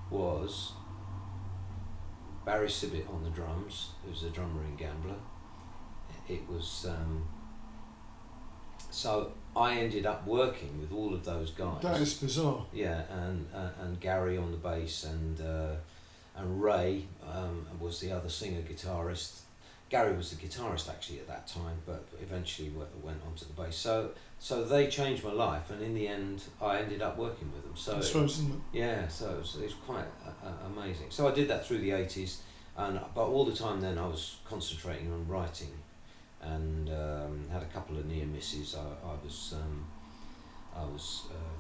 was Barry Sibbett on the drums, who's the drummer in Gambler. It was so I ended up working with all of those guys. That is bizarre. Yeah, and Gary on the bass, and Ray was the other singer guitarist. Gary was the guitarist actually at that time, but eventually went on to the bass. So they changed my life, and in the end, I ended up working with them. So that's right, isn't it? Yeah, so it was quite amazing. So I did that through the 80s, but all the time then I was concentrating on writing, and had a couple of near misses. I was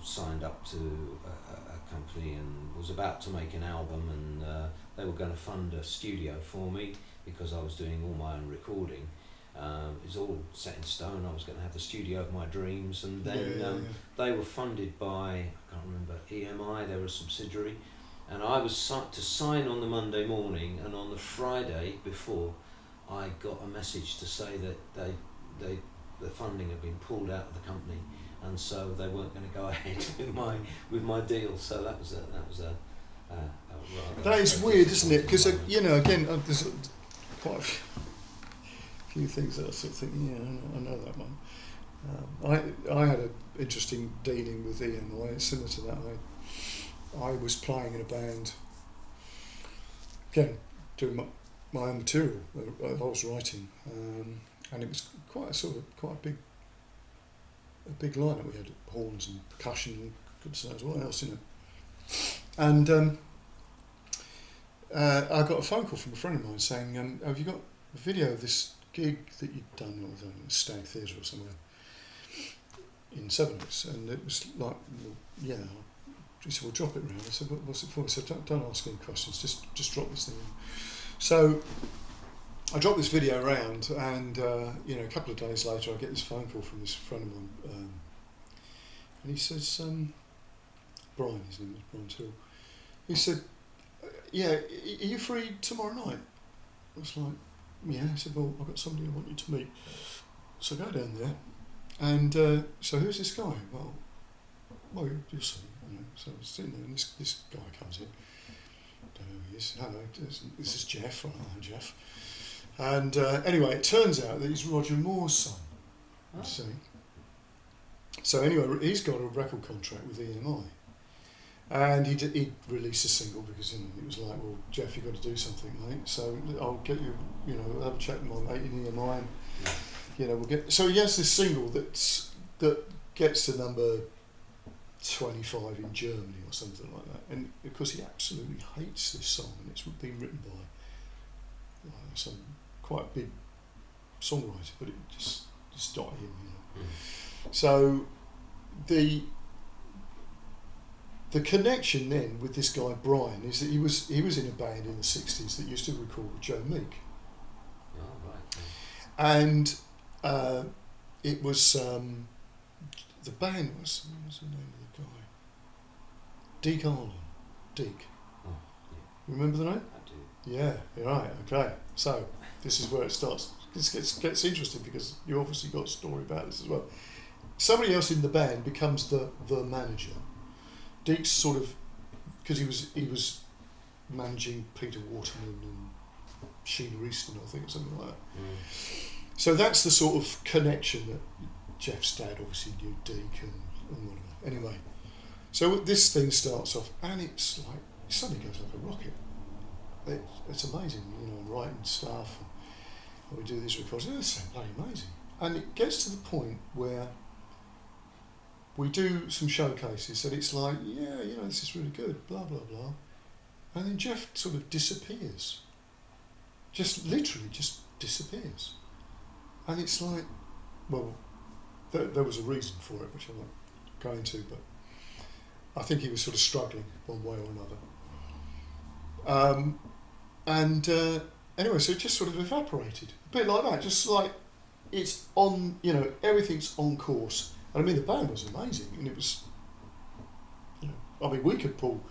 signed up to a company and was about to make an album, and they were going to fund a studio for me because I was doing all my own recording. It was all set in stone. I was going to have the studio of my dreams, and then they were funded by, I can't remember, EMI, they were a subsidiary, and I was to sign on the Monday morning, and on the Friday before I got a message to say that the funding had been pulled out of the company, and so they weren't going to go ahead with my deal. So that was a that is weird, isn't it? Because again, there's quite a few things that I sort of think, I know that one. I had an interesting dealing with EMI, similar to that. I was playing in a band, again, doing my own material I was writing, and it was quite a big lineup. We had horns and percussion and goodness knows what else in it. And I got a phone call from a friend of mine saying, have you got a video of this gig that you'd done at the Stag Theatre or somewhere in Sevenoaks? And it was like, well, yeah. He said, well, drop it round. I said, what's it for? He said, don't ask any questions, just drop this thing in. So I dropped this video around, and a couple of days later I get this phone call from this friend of mine, and he says, Brian, his name was Brian Till. He said, yeah, are you free tomorrow night? I was like, yeah. He said, well, I've got somebody I want you to meet. So I go down there, and so who's this guy? Well, you'll see. So I was sitting there, and this guy comes in. Don't know who he is. Hello, this is Jeff. Oh, I'm Jeff. And anyway, it turns out that he's Roger Moore's son. Oh. See. So anyway, he's got a record contract with EMI, and he released a single because it was like, well, Jeff, you've got to do something, mate. So I'll get you, have a chat with my mate in EMI, and we'll get. So he has this single that gets to number 25 in Germany or something like that, and of course he absolutely hates this song, and it's been written by some quite big songwriter, but it just not him, So the connection then with this guy Brian is that he was in a band in the 60s that used to record with Joe Meek. Oh, right. And it was the band was, what was the name of the guy? Deke Arlen. Deke. Oh, yeah. Remember the name? I do. Yeah, right, okay. So this is where it starts. This gets interesting because you obviously got a story about this as well. Somebody else in the band becomes the manager. Deke's sort of, because he was managing Peter Waterman and Sheila Easton, I think, or something like that. So that's the sort of connection that Jeff's dad obviously knew Deke and whatever. Anyway, so this thing starts off, and it's like, it suddenly goes like a rocket. It's amazing, writing stuff, and we do these recordings. It's bloody amazing. And it gets to the point where we do some showcases, and it's like, yeah, this is really good, blah, blah, blah. And then Jeff sort of disappears. Just literally just disappears. And it's like, well, there was a reason for it, which I'm not going to, but I think he was sort of struggling one way or another. Anyway, so it just sort of evaporated. A bit like that, just like it's on, everything's on course. And I mean, the band was amazing, and it was, we could pull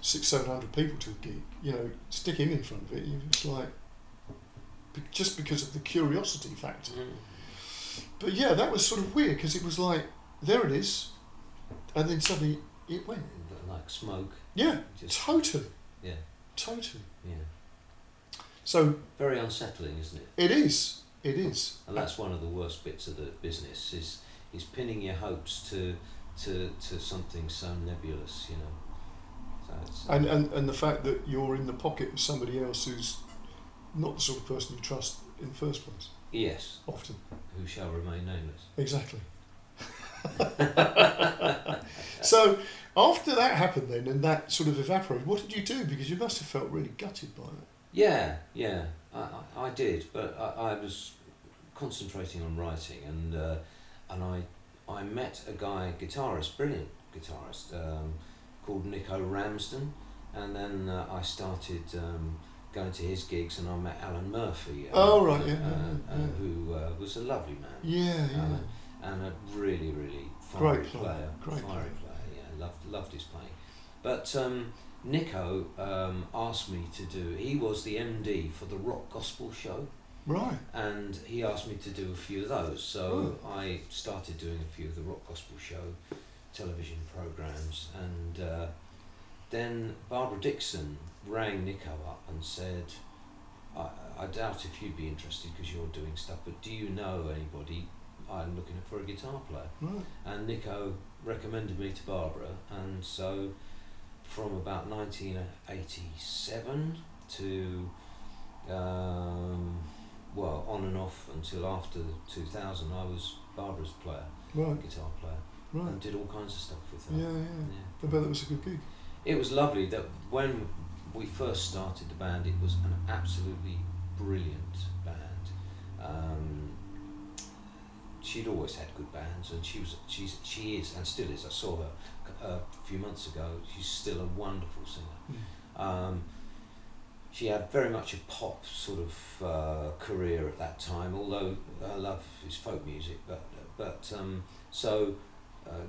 600-700 people to a gig, stick him in front of it, it's like, just because of the curiosity factor. But yeah, that was sort of weird, because it was like, there it is, and then suddenly it went. Like smoke. Yeah, totally. Yeah. Totally. Yeah. So very unsettling, isn't it? It is. It is. And that's one of the worst bits of the business is pinning your hopes to something so nebulous, So it's, and the fact that you're in the pocket of somebody else who's not the sort of person you trust in the first place. Yes. Often. Who shall remain nameless. Exactly. So after that happened then, and that sort of evaporated, what did you do? Because you must have felt really gutted by that. Yeah, I did, but I was concentrating on writing, and I met a guitarist, brilliant guitarist, called Nico Ramsden, and then I started going to his gigs, and I met Alan Murphy. Who was a lovely man. Yeah. And a really, really fiery player. Great player. Yeah, loved his playing. But Nico asked me to do. He was the MD for the rock gospel show. Right. And he asked me to do a few of those. So I started doing a few of the rock gospel show television programs, and then Barbara Dickson rang Nico up and said, I doubt if you'd be interested because you're doing stuff, but do you know anybody I'm looking for a guitar player. Right. And Nico recommended me to Barbara, and so from about 1987 to well, on and off until after 2000, I was Barbara's player, Right. guitar player, Right. and did all kinds of stuff with her. Yeah, yeah. I bet that was a good gig. It was lovely. That when we first started the band, it was an absolutely brilliant band. She'd always had good bands, and she is and still is. I saw her a few months ago. She's still a wonderful singer. She had very much a pop sort of career at that time, although her love is folk music.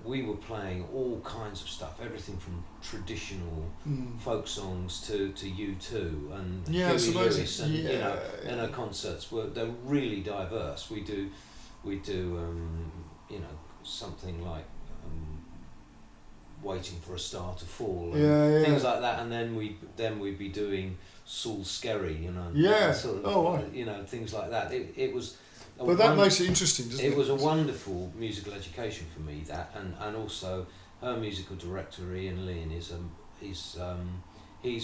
We were playing all kinds of stuff, everything from traditional folk songs to U2 and Huey Lewis, and you know, and her concerts they're really diverse. We do you know, something like Waiting for a Star to Fall, and things like that, and then we'd be doing Saul Skerry, you know, sort of, you know, things like that. It was. But that makes it interesting, doesn't it? It was a wonderful musical education for me, that, and also her musical director Ian Lynn he's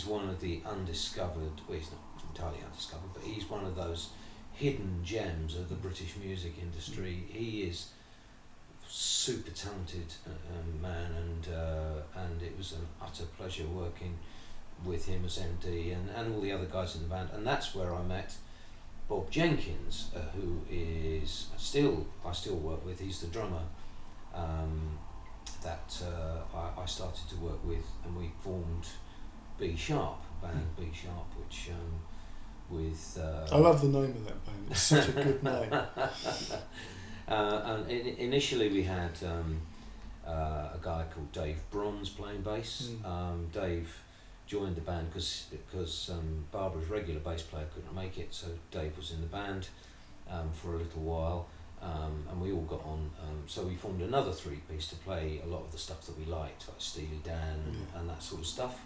one of the undiscovered. Well, he's not entirely undiscovered, but he's one of those hidden gems of the British music industry. He is super talented man, and it was an utter pleasure working with him as MD and all the other guys in the band, and that's where I met Bob Jenkins, who is I still work with. He's the drummer that I started to work with, and we formed B Sharp, band B Sharp, which with I love the name of that band. It's such a good name. And initially we had a guy called Dave Bronze playing bass. Dave joined the band because Barbara's regular bass player couldn't make it, so Dave was in the band for a little while, and we all got on. So we formed another three-piece to play a lot of the stuff that we liked, like Steely Dan and that sort of stuff.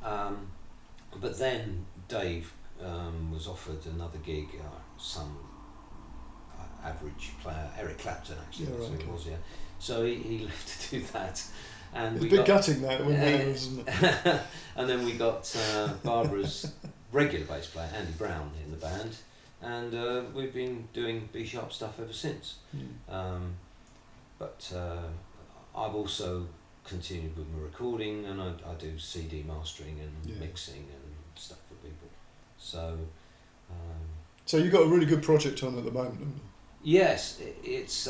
But then Dave was offered another gig, some average player, Eric Clapton actually, it was, yeah. So he left to do that. And it's a bit gutting that, isn't it? And then we got Barbara's regular bass player, Andy Brown, in the band, and we've been doing B Sharp stuff ever since. But I've also continued with my recording, and I do CD mastering and mixing and stuff for people. So you've got a really good project on at the moment, haven't you? Yes, it's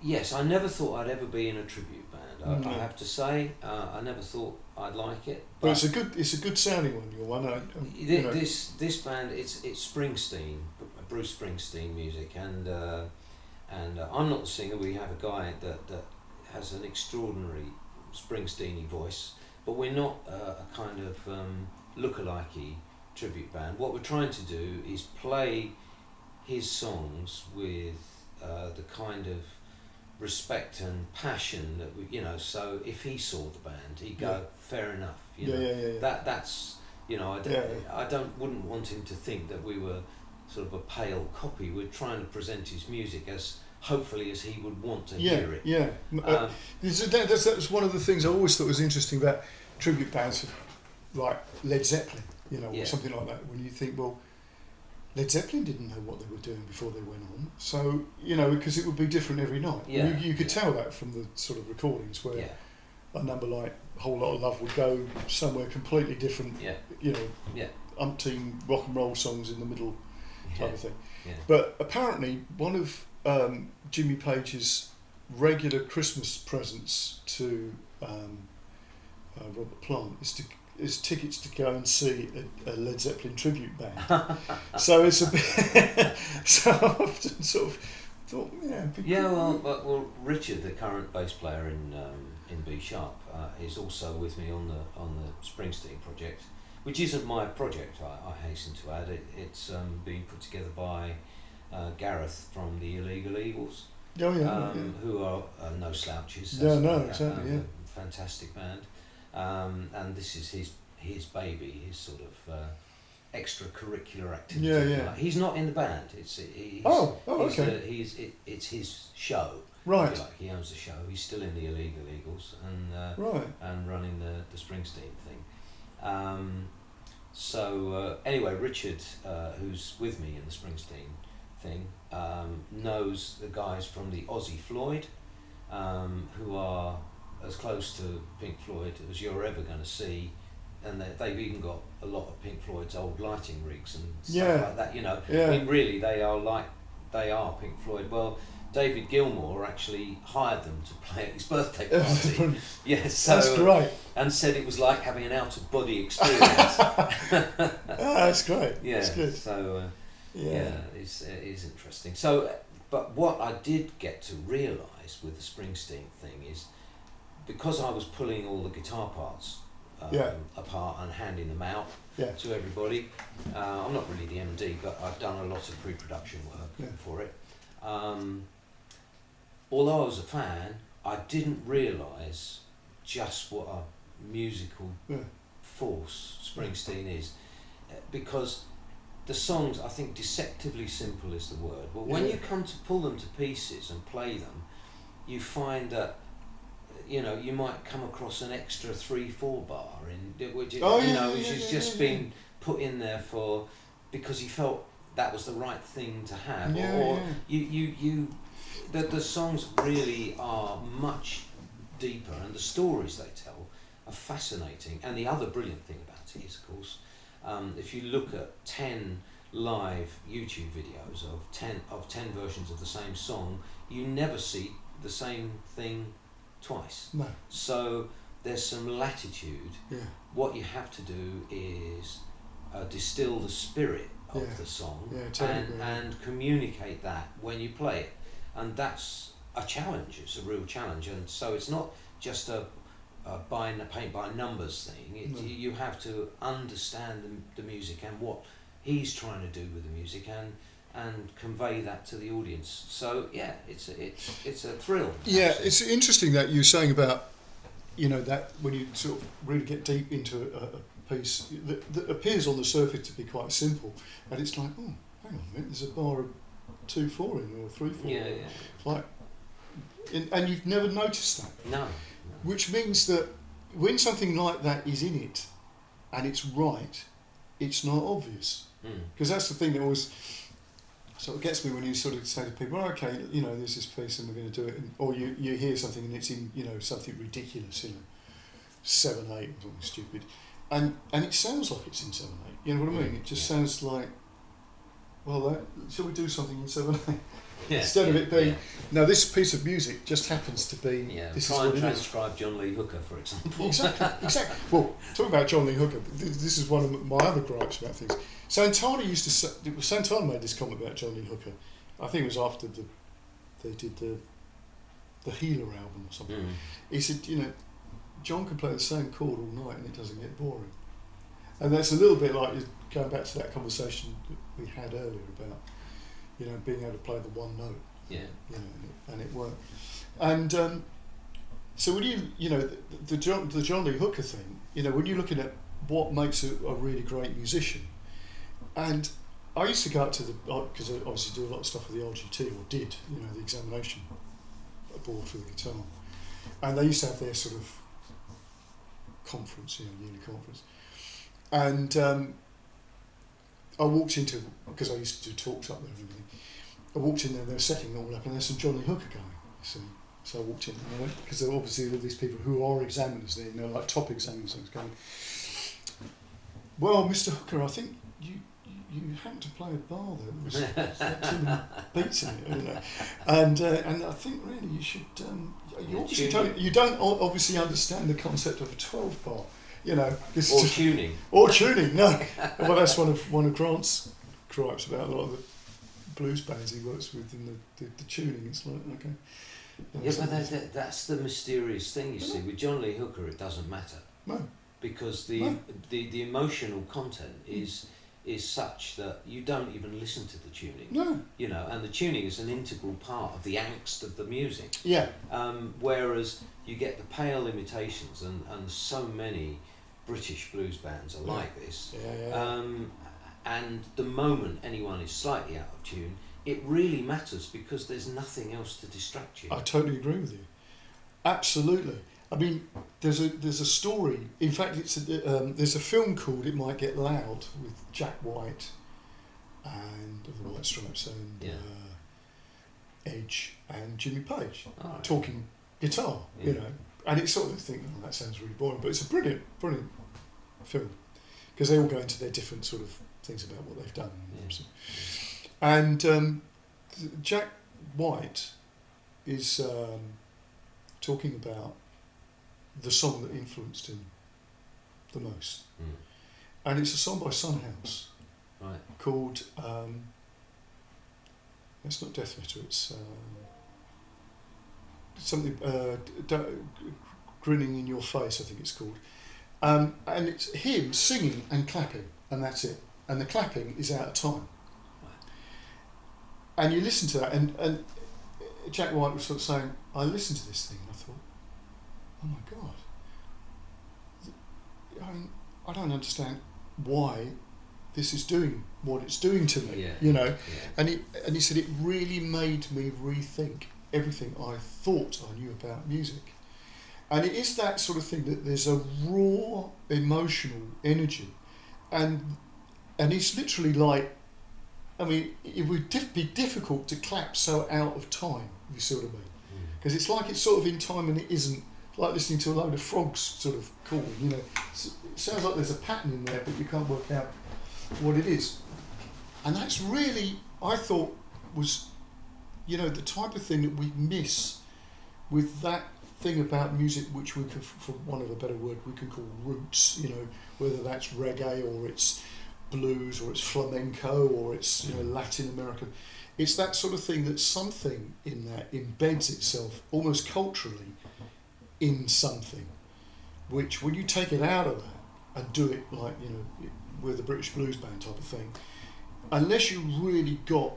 yes, I never thought I'd ever be in a tribute band. I have to say, I never thought I'd like it. But it's a good sounding one. Your one. This band, it's Springsteen, Bruce Springsteen music, and I'm not the singer. We have a guy that has an extraordinary Springsteen-y voice, but we're not a kind of look-alike-y tribute band. What we're trying to do is play his songs with the kind of respect and passion that we, you know. So if he saw the band, he'd go, fair enough. You know, that's, you know, I wouldn't want him to think that we were sort of a pale copy. We're trying to present his music as hopefully as he would want to hear it. Yeah. That's one of the things I always thought was interesting about tribute bands, like Led Zeppelin, you know, or something like that. When you think, well, Led Zeppelin didn't know what they were doing before they went on, so, you know, because it would be different every night. You could tell that from the sort of recordings where a number like Whole Lot of Love would go somewhere completely different, you know, umpteen rock and roll songs in the middle type of thing. But apparently one of Jimmy Page's regular Christmas presents to Robert Plant is tickets to go and see a Led Zeppelin tribute band. So it's a bit. So I often sort of thought, well, Richard, the current bass player in B Sharp, is also with me on the Springsteen project, which isn't my project. I hasten to add it's being put together by Gareth from the Illegal Eagles. Who are no slouches. Exactly. Fantastic band. And this is his baby, his sort of extracurricular activity. Yeah. Like, he's not in the band. It's his show. Right. Like, he owns the show. He's still in the Illegal Eagles and running the Springsteen thing. Anyway, Richard, who's with me in the Springsteen thing, knows the guys from the Ozzy Floyd, who are as close to Pink Floyd as you're ever going to see, and they've even got a lot of Pink Floyd's old lighting rigs and stuff like that. I mean, really, they are Pink Floyd. Well, David Gilmour actually hired them to play at his birthday party. That's great. And said it was like having an out-of-body experience. That's great. Yeah, that's good. So it is interesting. So, but what I did get to realise with the Springsteen thing is, because I was pulling all the guitar parts apart and handing them out to everybody. I'm not really the MD, but I've done a lot of pre-production work for it. Although I was a fan, I didn't realise just what a musical force Springsteen is, because the songs, I think, deceptively simple is the word, but when you come to pull them to pieces and play them, you find that you might come across an extra 3-4 bar which has just been put in there because he felt that was the right thing to have, the songs really are much deeper, and the stories they tell are fascinating. And the other brilliant thing about it is, of course, if you look at 10 live YouTube videos of 10 versions of the same song, you never see the same thing twice. No. So there's some latitude. Yeah. What you have to do is distill the spirit of the song and communicate that when you play it, and that's a challenge. It's a real challenge, and so it's not just a paint by numbers thing. You have to understand the music and what he's trying to do with the music and convey that to the audience. So it's a thrill. Yeah, actually. It's interesting that you're saying about that when you sort of really get deep into a piece that appears on the surface to be quite simple, and it's like, oh, hang on a minute, there's a bar of 2/4 in or 3/4. Yeah. Like, and you've never noticed that. No. Which means that when something like that is in it, and it's right, it's not obvious. Because that's the thing that always sort of gets me when you sort of say to people, oh, okay, there's this piece and we're going to do it, or you hear something and it's in, something ridiculous, 7/8 or something stupid, and it sounds like it's in 7/8. You know what I mean? It just sounds like, well, shall we do something in 7/8? Instead of it being, no, this piece of music just happens to be. This try is and what transcribe John Lee Hooker, for example. Exactly. Well, talking about John Lee Hooker, this is one of my other gripes about things. Santana Santana made this comment about John Lee Hooker. I think it was after they did the Healer album or something. He said, John can play the same chord all night and it doesn't get boring. And that's a little bit like going back to that conversation that we had earlier about, being able to play the one note. Yeah. And it worked. And so when the John Lee Hooker thing, when you're looking at what makes a really great musician, and I used to go up to because I obviously do a lot of stuff with the RGT, or did, the examination board for the guitar, and they used to have their sort of conference, yearly conference, and I walked into, because I used to do talks up there and everything, I walked in there and they were setting it all up and there's some John Lee Hooker going, so I walked in, because there are obviously all these people who are examiners there, like top examiners, going, well, Mr. Hooker, I think you had to play a bar there. There was too many beats in it, and I think really you should. You don't obviously understand the concept of a 12 bar, Or tuning. Or tuning, no. Well, that's one of Grant's gripes about a lot of the blues bands he works with in the tuning. It's like, okay. But that's the mysterious thing, you see. With John Lee Hooker, it doesn't matter. No. Because the emotional content is such that you don't even listen to the tuning. No. And the tuning is an integral part of the angst of the music. Yeah. Whereas you get the pale imitations, and so many British blues bands are like this. Yeah. and the moment anyone is slightly out of tune, it really matters because there's nothing else to distract you. I totally agree with you. Absolutely. I mean, there's a story. In fact, there's a film called "It Might Get Loud" with Jack White and of the White Stripes and Edge and Jimmy Page talking guitar. Yeah. You know, and it's sort of think, oh, that sounds really boring, but it's a brilliant film because they all go into their different sort of things about what they've done. Yeah. And Jack White is talking about the song that influenced him the most. And it's a song by Sunhouse called, it's not Death Metal, it's something, Grinning in Your Face, I think it's called. And it's him singing and clapping, and that's it. And the clapping is out of time. And you listen to that, and Jack White was sort of saying, I listened to this thing and I thought, oh my God. I mean, I don't understand why this is doing what it's doing to me, you know. Yeah. And he said it really made me rethink everything I thought I knew about music. And it is that sort of thing that there's a raw emotional energy, and it's literally like, I mean, it would be difficult to clap so out of time, if you see what I mean. Because it's like it's sort of in time and it isn't, like listening to a load of frogs sort of calling, you know. It sounds like there's a pattern in there, but you can't work out what it is. And that's really, I thought, was, you know, the type of thing that we miss with that thing about music which we can, for want of a better word, we can call roots, you know, whether that's reggae or it's blues or it's flamenco or it's, you know, Latin American. It's that sort of thing that something in that embeds itself almost culturally in something, which when you take it out of that and do it like, you know, with a British blues band type of thing, unless you really got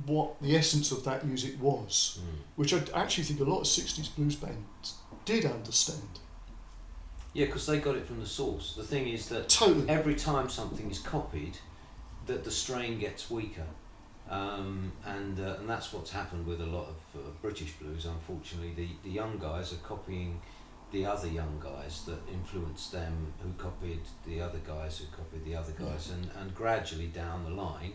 what the essence of that music was, which I actually think a lot of 60s blues bands did understand. Yeah, because they got it from the source. The thing is that every time something is copied, that the strain gets weaker. And that's what's happened with a lot of British blues. Unfortunately, the young guys are copying the other young guys that influenced them, who copied the other guys, who copied the other guys, and gradually down the line,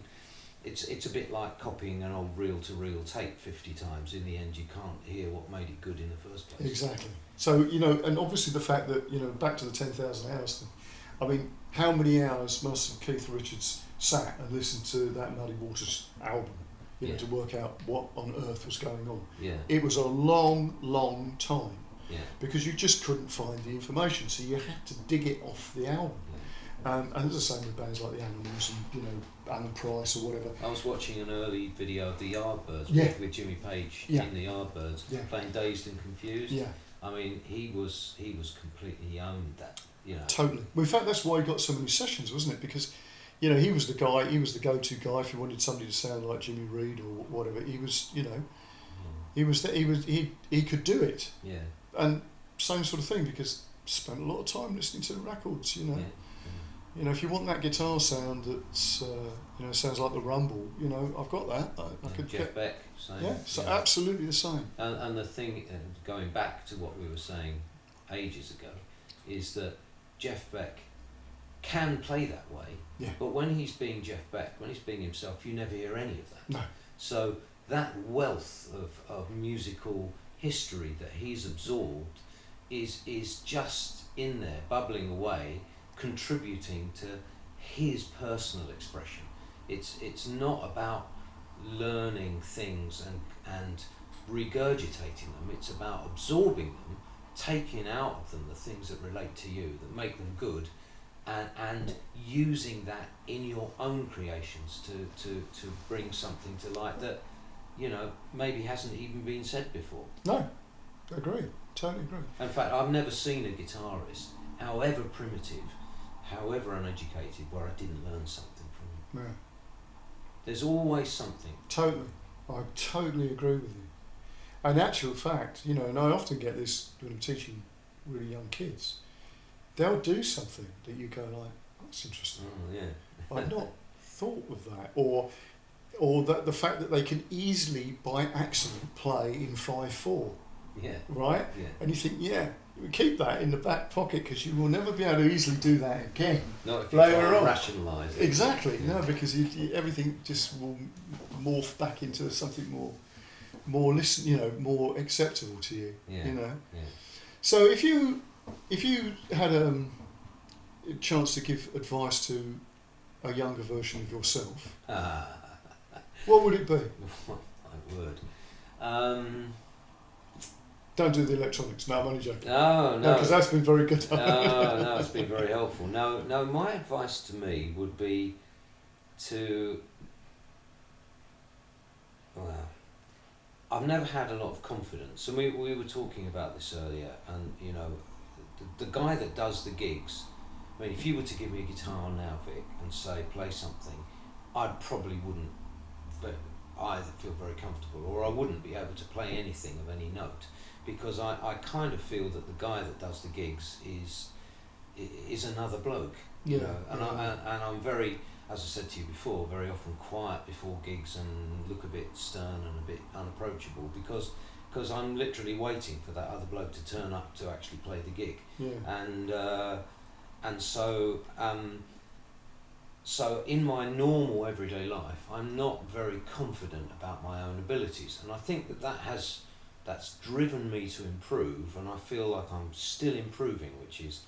it's a bit like copying an old reel-to-reel tape 50 times. In the end, you can't hear what made it good in the first place. Exactly. So, you know, and obviously the fact that, you know, back to the 10,000 hours thing, I mean, how many hours must have Keith Richards sat and listened to that Muddy Waters album, you know, to work out what on earth was going on? Yeah. It was a long, long time. Yeah. Because you just couldn't find the information, so you had to dig it off the album. And it's the same with bands like the Animals and, you know, Alan Price or whatever. I was watching an early video of the Yardbirds with Jimmy Page in the Yardbirds playing Dazed and Confused. Yeah. I mean, he was completely owned that, you know. Totally. Well, in fact, that's why he got so many sessions, wasn't it? Because, you know, he was the guy, he was the go-to guy if you wanted somebody to sound like Jimmy Reed or whatever. He was, you know, he could do it. Yeah. And same sort of thing, because spent a lot of time listening to the records, you know. Yeah. You know, if you want that guitar sound that's, you know, sounds like the Rumble, you know, I've got that. I could Jeff Beck, same. Yeah, so absolutely the same. And the thing, going back to what we were saying ages ago, is that Jeff Beck can play that way, but when he's being Jeff Beck, when he's being himself, you never hear any of that. No. So that wealth of musical history that he's absorbed is just in there, bubbling away, contributing to his personal expression. It's not about learning things and regurgitating them. It's about absorbing them, taking out of them the things that relate to you, that make them good, and using that in your own creations to bring something to light that, you know, maybe hasn't even been said before. No, I agree. Totally agree. In fact, I've never seen a guitarist, however primitive, however uneducated, where I didn't learn something from him. Yeah. There's always something. Totally. I totally agree with you. And in actual fact, you know, and I often get this when I'm teaching really young kids, they'll do something that you go like, That's interesting. Oh, yeah. I'd not thought of that, or that the fact that they can easily, by accident, play in 5/4, Yeah. right? Yeah. And you think, yeah, keep that in the back pocket because you will never be able to easily do that again. Not if you Later try and on. rationalise it. Exactly, Yeah. no, because everything just will morph back into something more more acceptable to you. Yeah. You know. Yeah. So if you had a chance to give advice to a younger version of yourself, what would it be? My word. Don't do the electronics. No, I'm only joking. No, because that's been very good. No, it's been very helpful. No, my advice to me would be to, well, I've never had a lot of confidence. And we were talking about this earlier, and you know, the guy that does the gigs, I mean, if you were to give me a guitar now, Vic, and say play something, I probably wouldn't either feel very comfortable, or I wouldn't be able to play anything of any note, because I kind of feel that the guy that does the gigs is another bloke, you know, and I'm very, as I said to you before, very often quiet before gigs and look a bit stern and a bit unapproachable because I'm literally waiting for that other bloke to turn up to actually play the gig, and so in my normal everyday life, I'm not very confident about my own abilities, and I think that's driven me to improve, and I feel like I'm still improving, which is,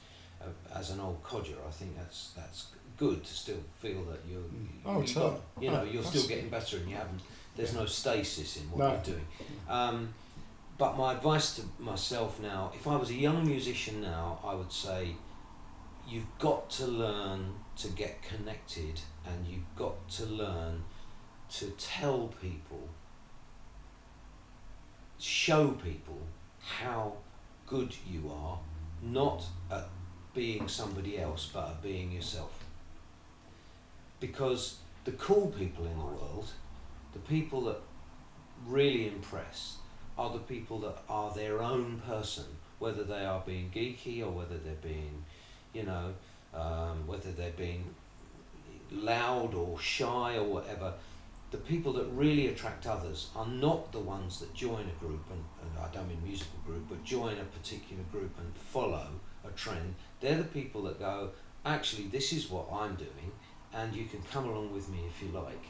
as an old codger, I think that's good to still feel that you're still getting better, and there's no stasis in what you're doing. But my advice to myself now, if I was a young musician now, I would say, you've got to learn to get connected, and you've got to learn to tell people, show people how good you are, not at being somebody else, but at being yourself. Because the cool people in the world, the people that really impress, are the people that are their own person, whether they are being geeky or whether they're being, whether they're being loud or shy or whatever. The people that really attract others are not the ones that join a group, and I don't mean musical group, but join a particular group and follow a trend. They're the people that go, actually, this is what I'm doing, and you can come along with me if you like.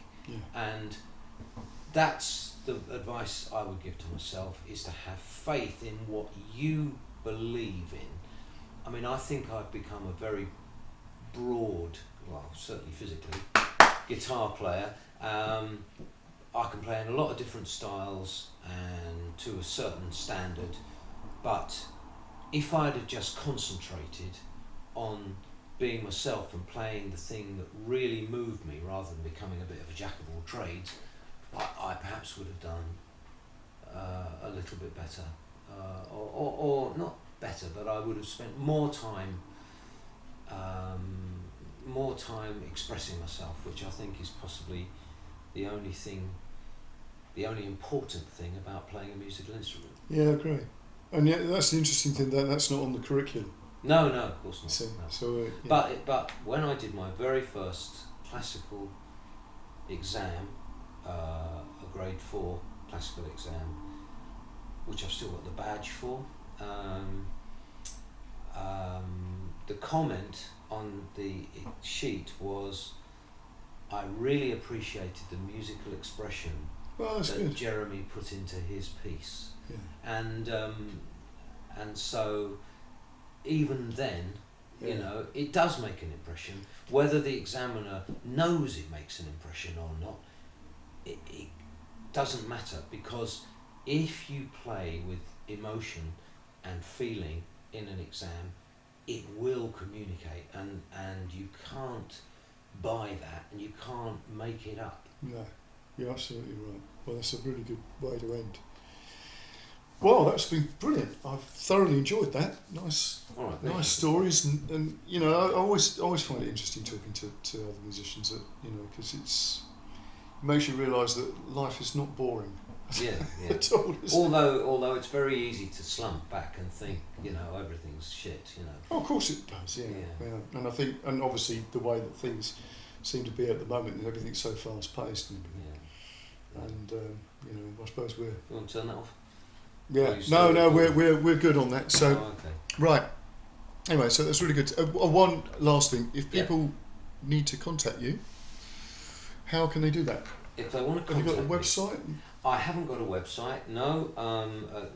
And that's the advice I would give to myself, is to have faith in what you believe in. I mean, I think I've become a very broad, well, certainly physically, guitar player. I can play in a lot of different styles and to a certain standard, but if I'd have just concentrated on being myself and playing the thing that really moved me, rather than becoming a bit of a jack of all trades, I perhaps would have done a little bit better, or not better, but I would have spent more time expressing myself, which I think is possibly the only important thing about playing a musical instrument. Yeah, I agree. And yet that's the interesting thing, that's not on the curriculum. No, of course not. So, But when I did my very first classical exam, a grade 4 classical exam, which I've still got the badge for, the comment on the sheet was, I really appreciated the musical expression that good. Jeremy put into his piece. And so even then, you know, it does make an impression. Whether the examiner knows it makes an impression or not, it doesn't matter, because if you play with emotion and feeling in an exam, it will communicate, and you can't buy that, and you can't make it up. No, you're absolutely right. Well, that's a really good way to end. Well, that's been brilliant. I've thoroughly enjoyed that. Nice stories, and you know, I always find it interesting talking to other musicians, that, you know, because makes you realise that life is not boring. Yeah, At all, is it? although it's very easy to slump back and think, everything's shit, Oh, of course it does. Yeah. And I think, and obviously the way that things seem to be at the moment, and everything's so fast paced and everything. Yeah. And I suppose we're. You want to turn that off? Yeah. No, we're good on that. So okay. right. Anyway, so that's really good. One last thing: if people need to contact you, how can they do that? If they want to Have contact you got a website? me, I haven't got a website. No.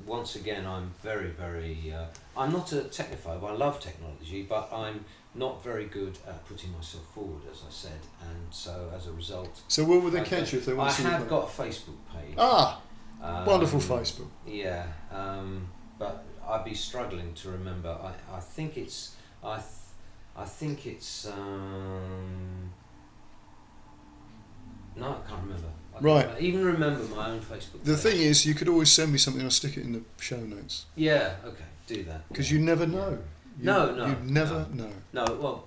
Once again, I'm very, very. I'm not a technophobe. I love technology, but I'm not very good at putting myself forward, as I said, and so as a result. So where would they catch you if they want I to see you? have got a Facebook page. Wonderful Facebook. Yeah, but I'd be struggling to remember. I think it's. I think it's. No, I can't remember. I can't even remember my own Facebook. The page. thing is, you could always send me something. I'll stick it in the show notes. Yeah. Okay. Do that. Because you never know. No. You never know. No. Well,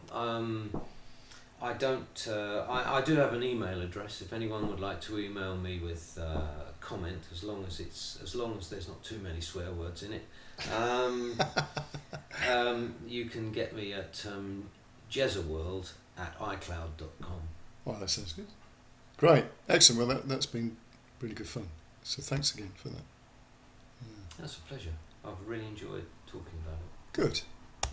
I don't. I do have an email address. If anyone would like to email me with a comment, as long as there's not too many swear words in it, you can get me at jezzaworld@icloud.com. Well, that sounds good. Great, excellent. Well, that's been really good fun. So thanks again for that. That's a pleasure. I've really enjoyed talking about it. Good.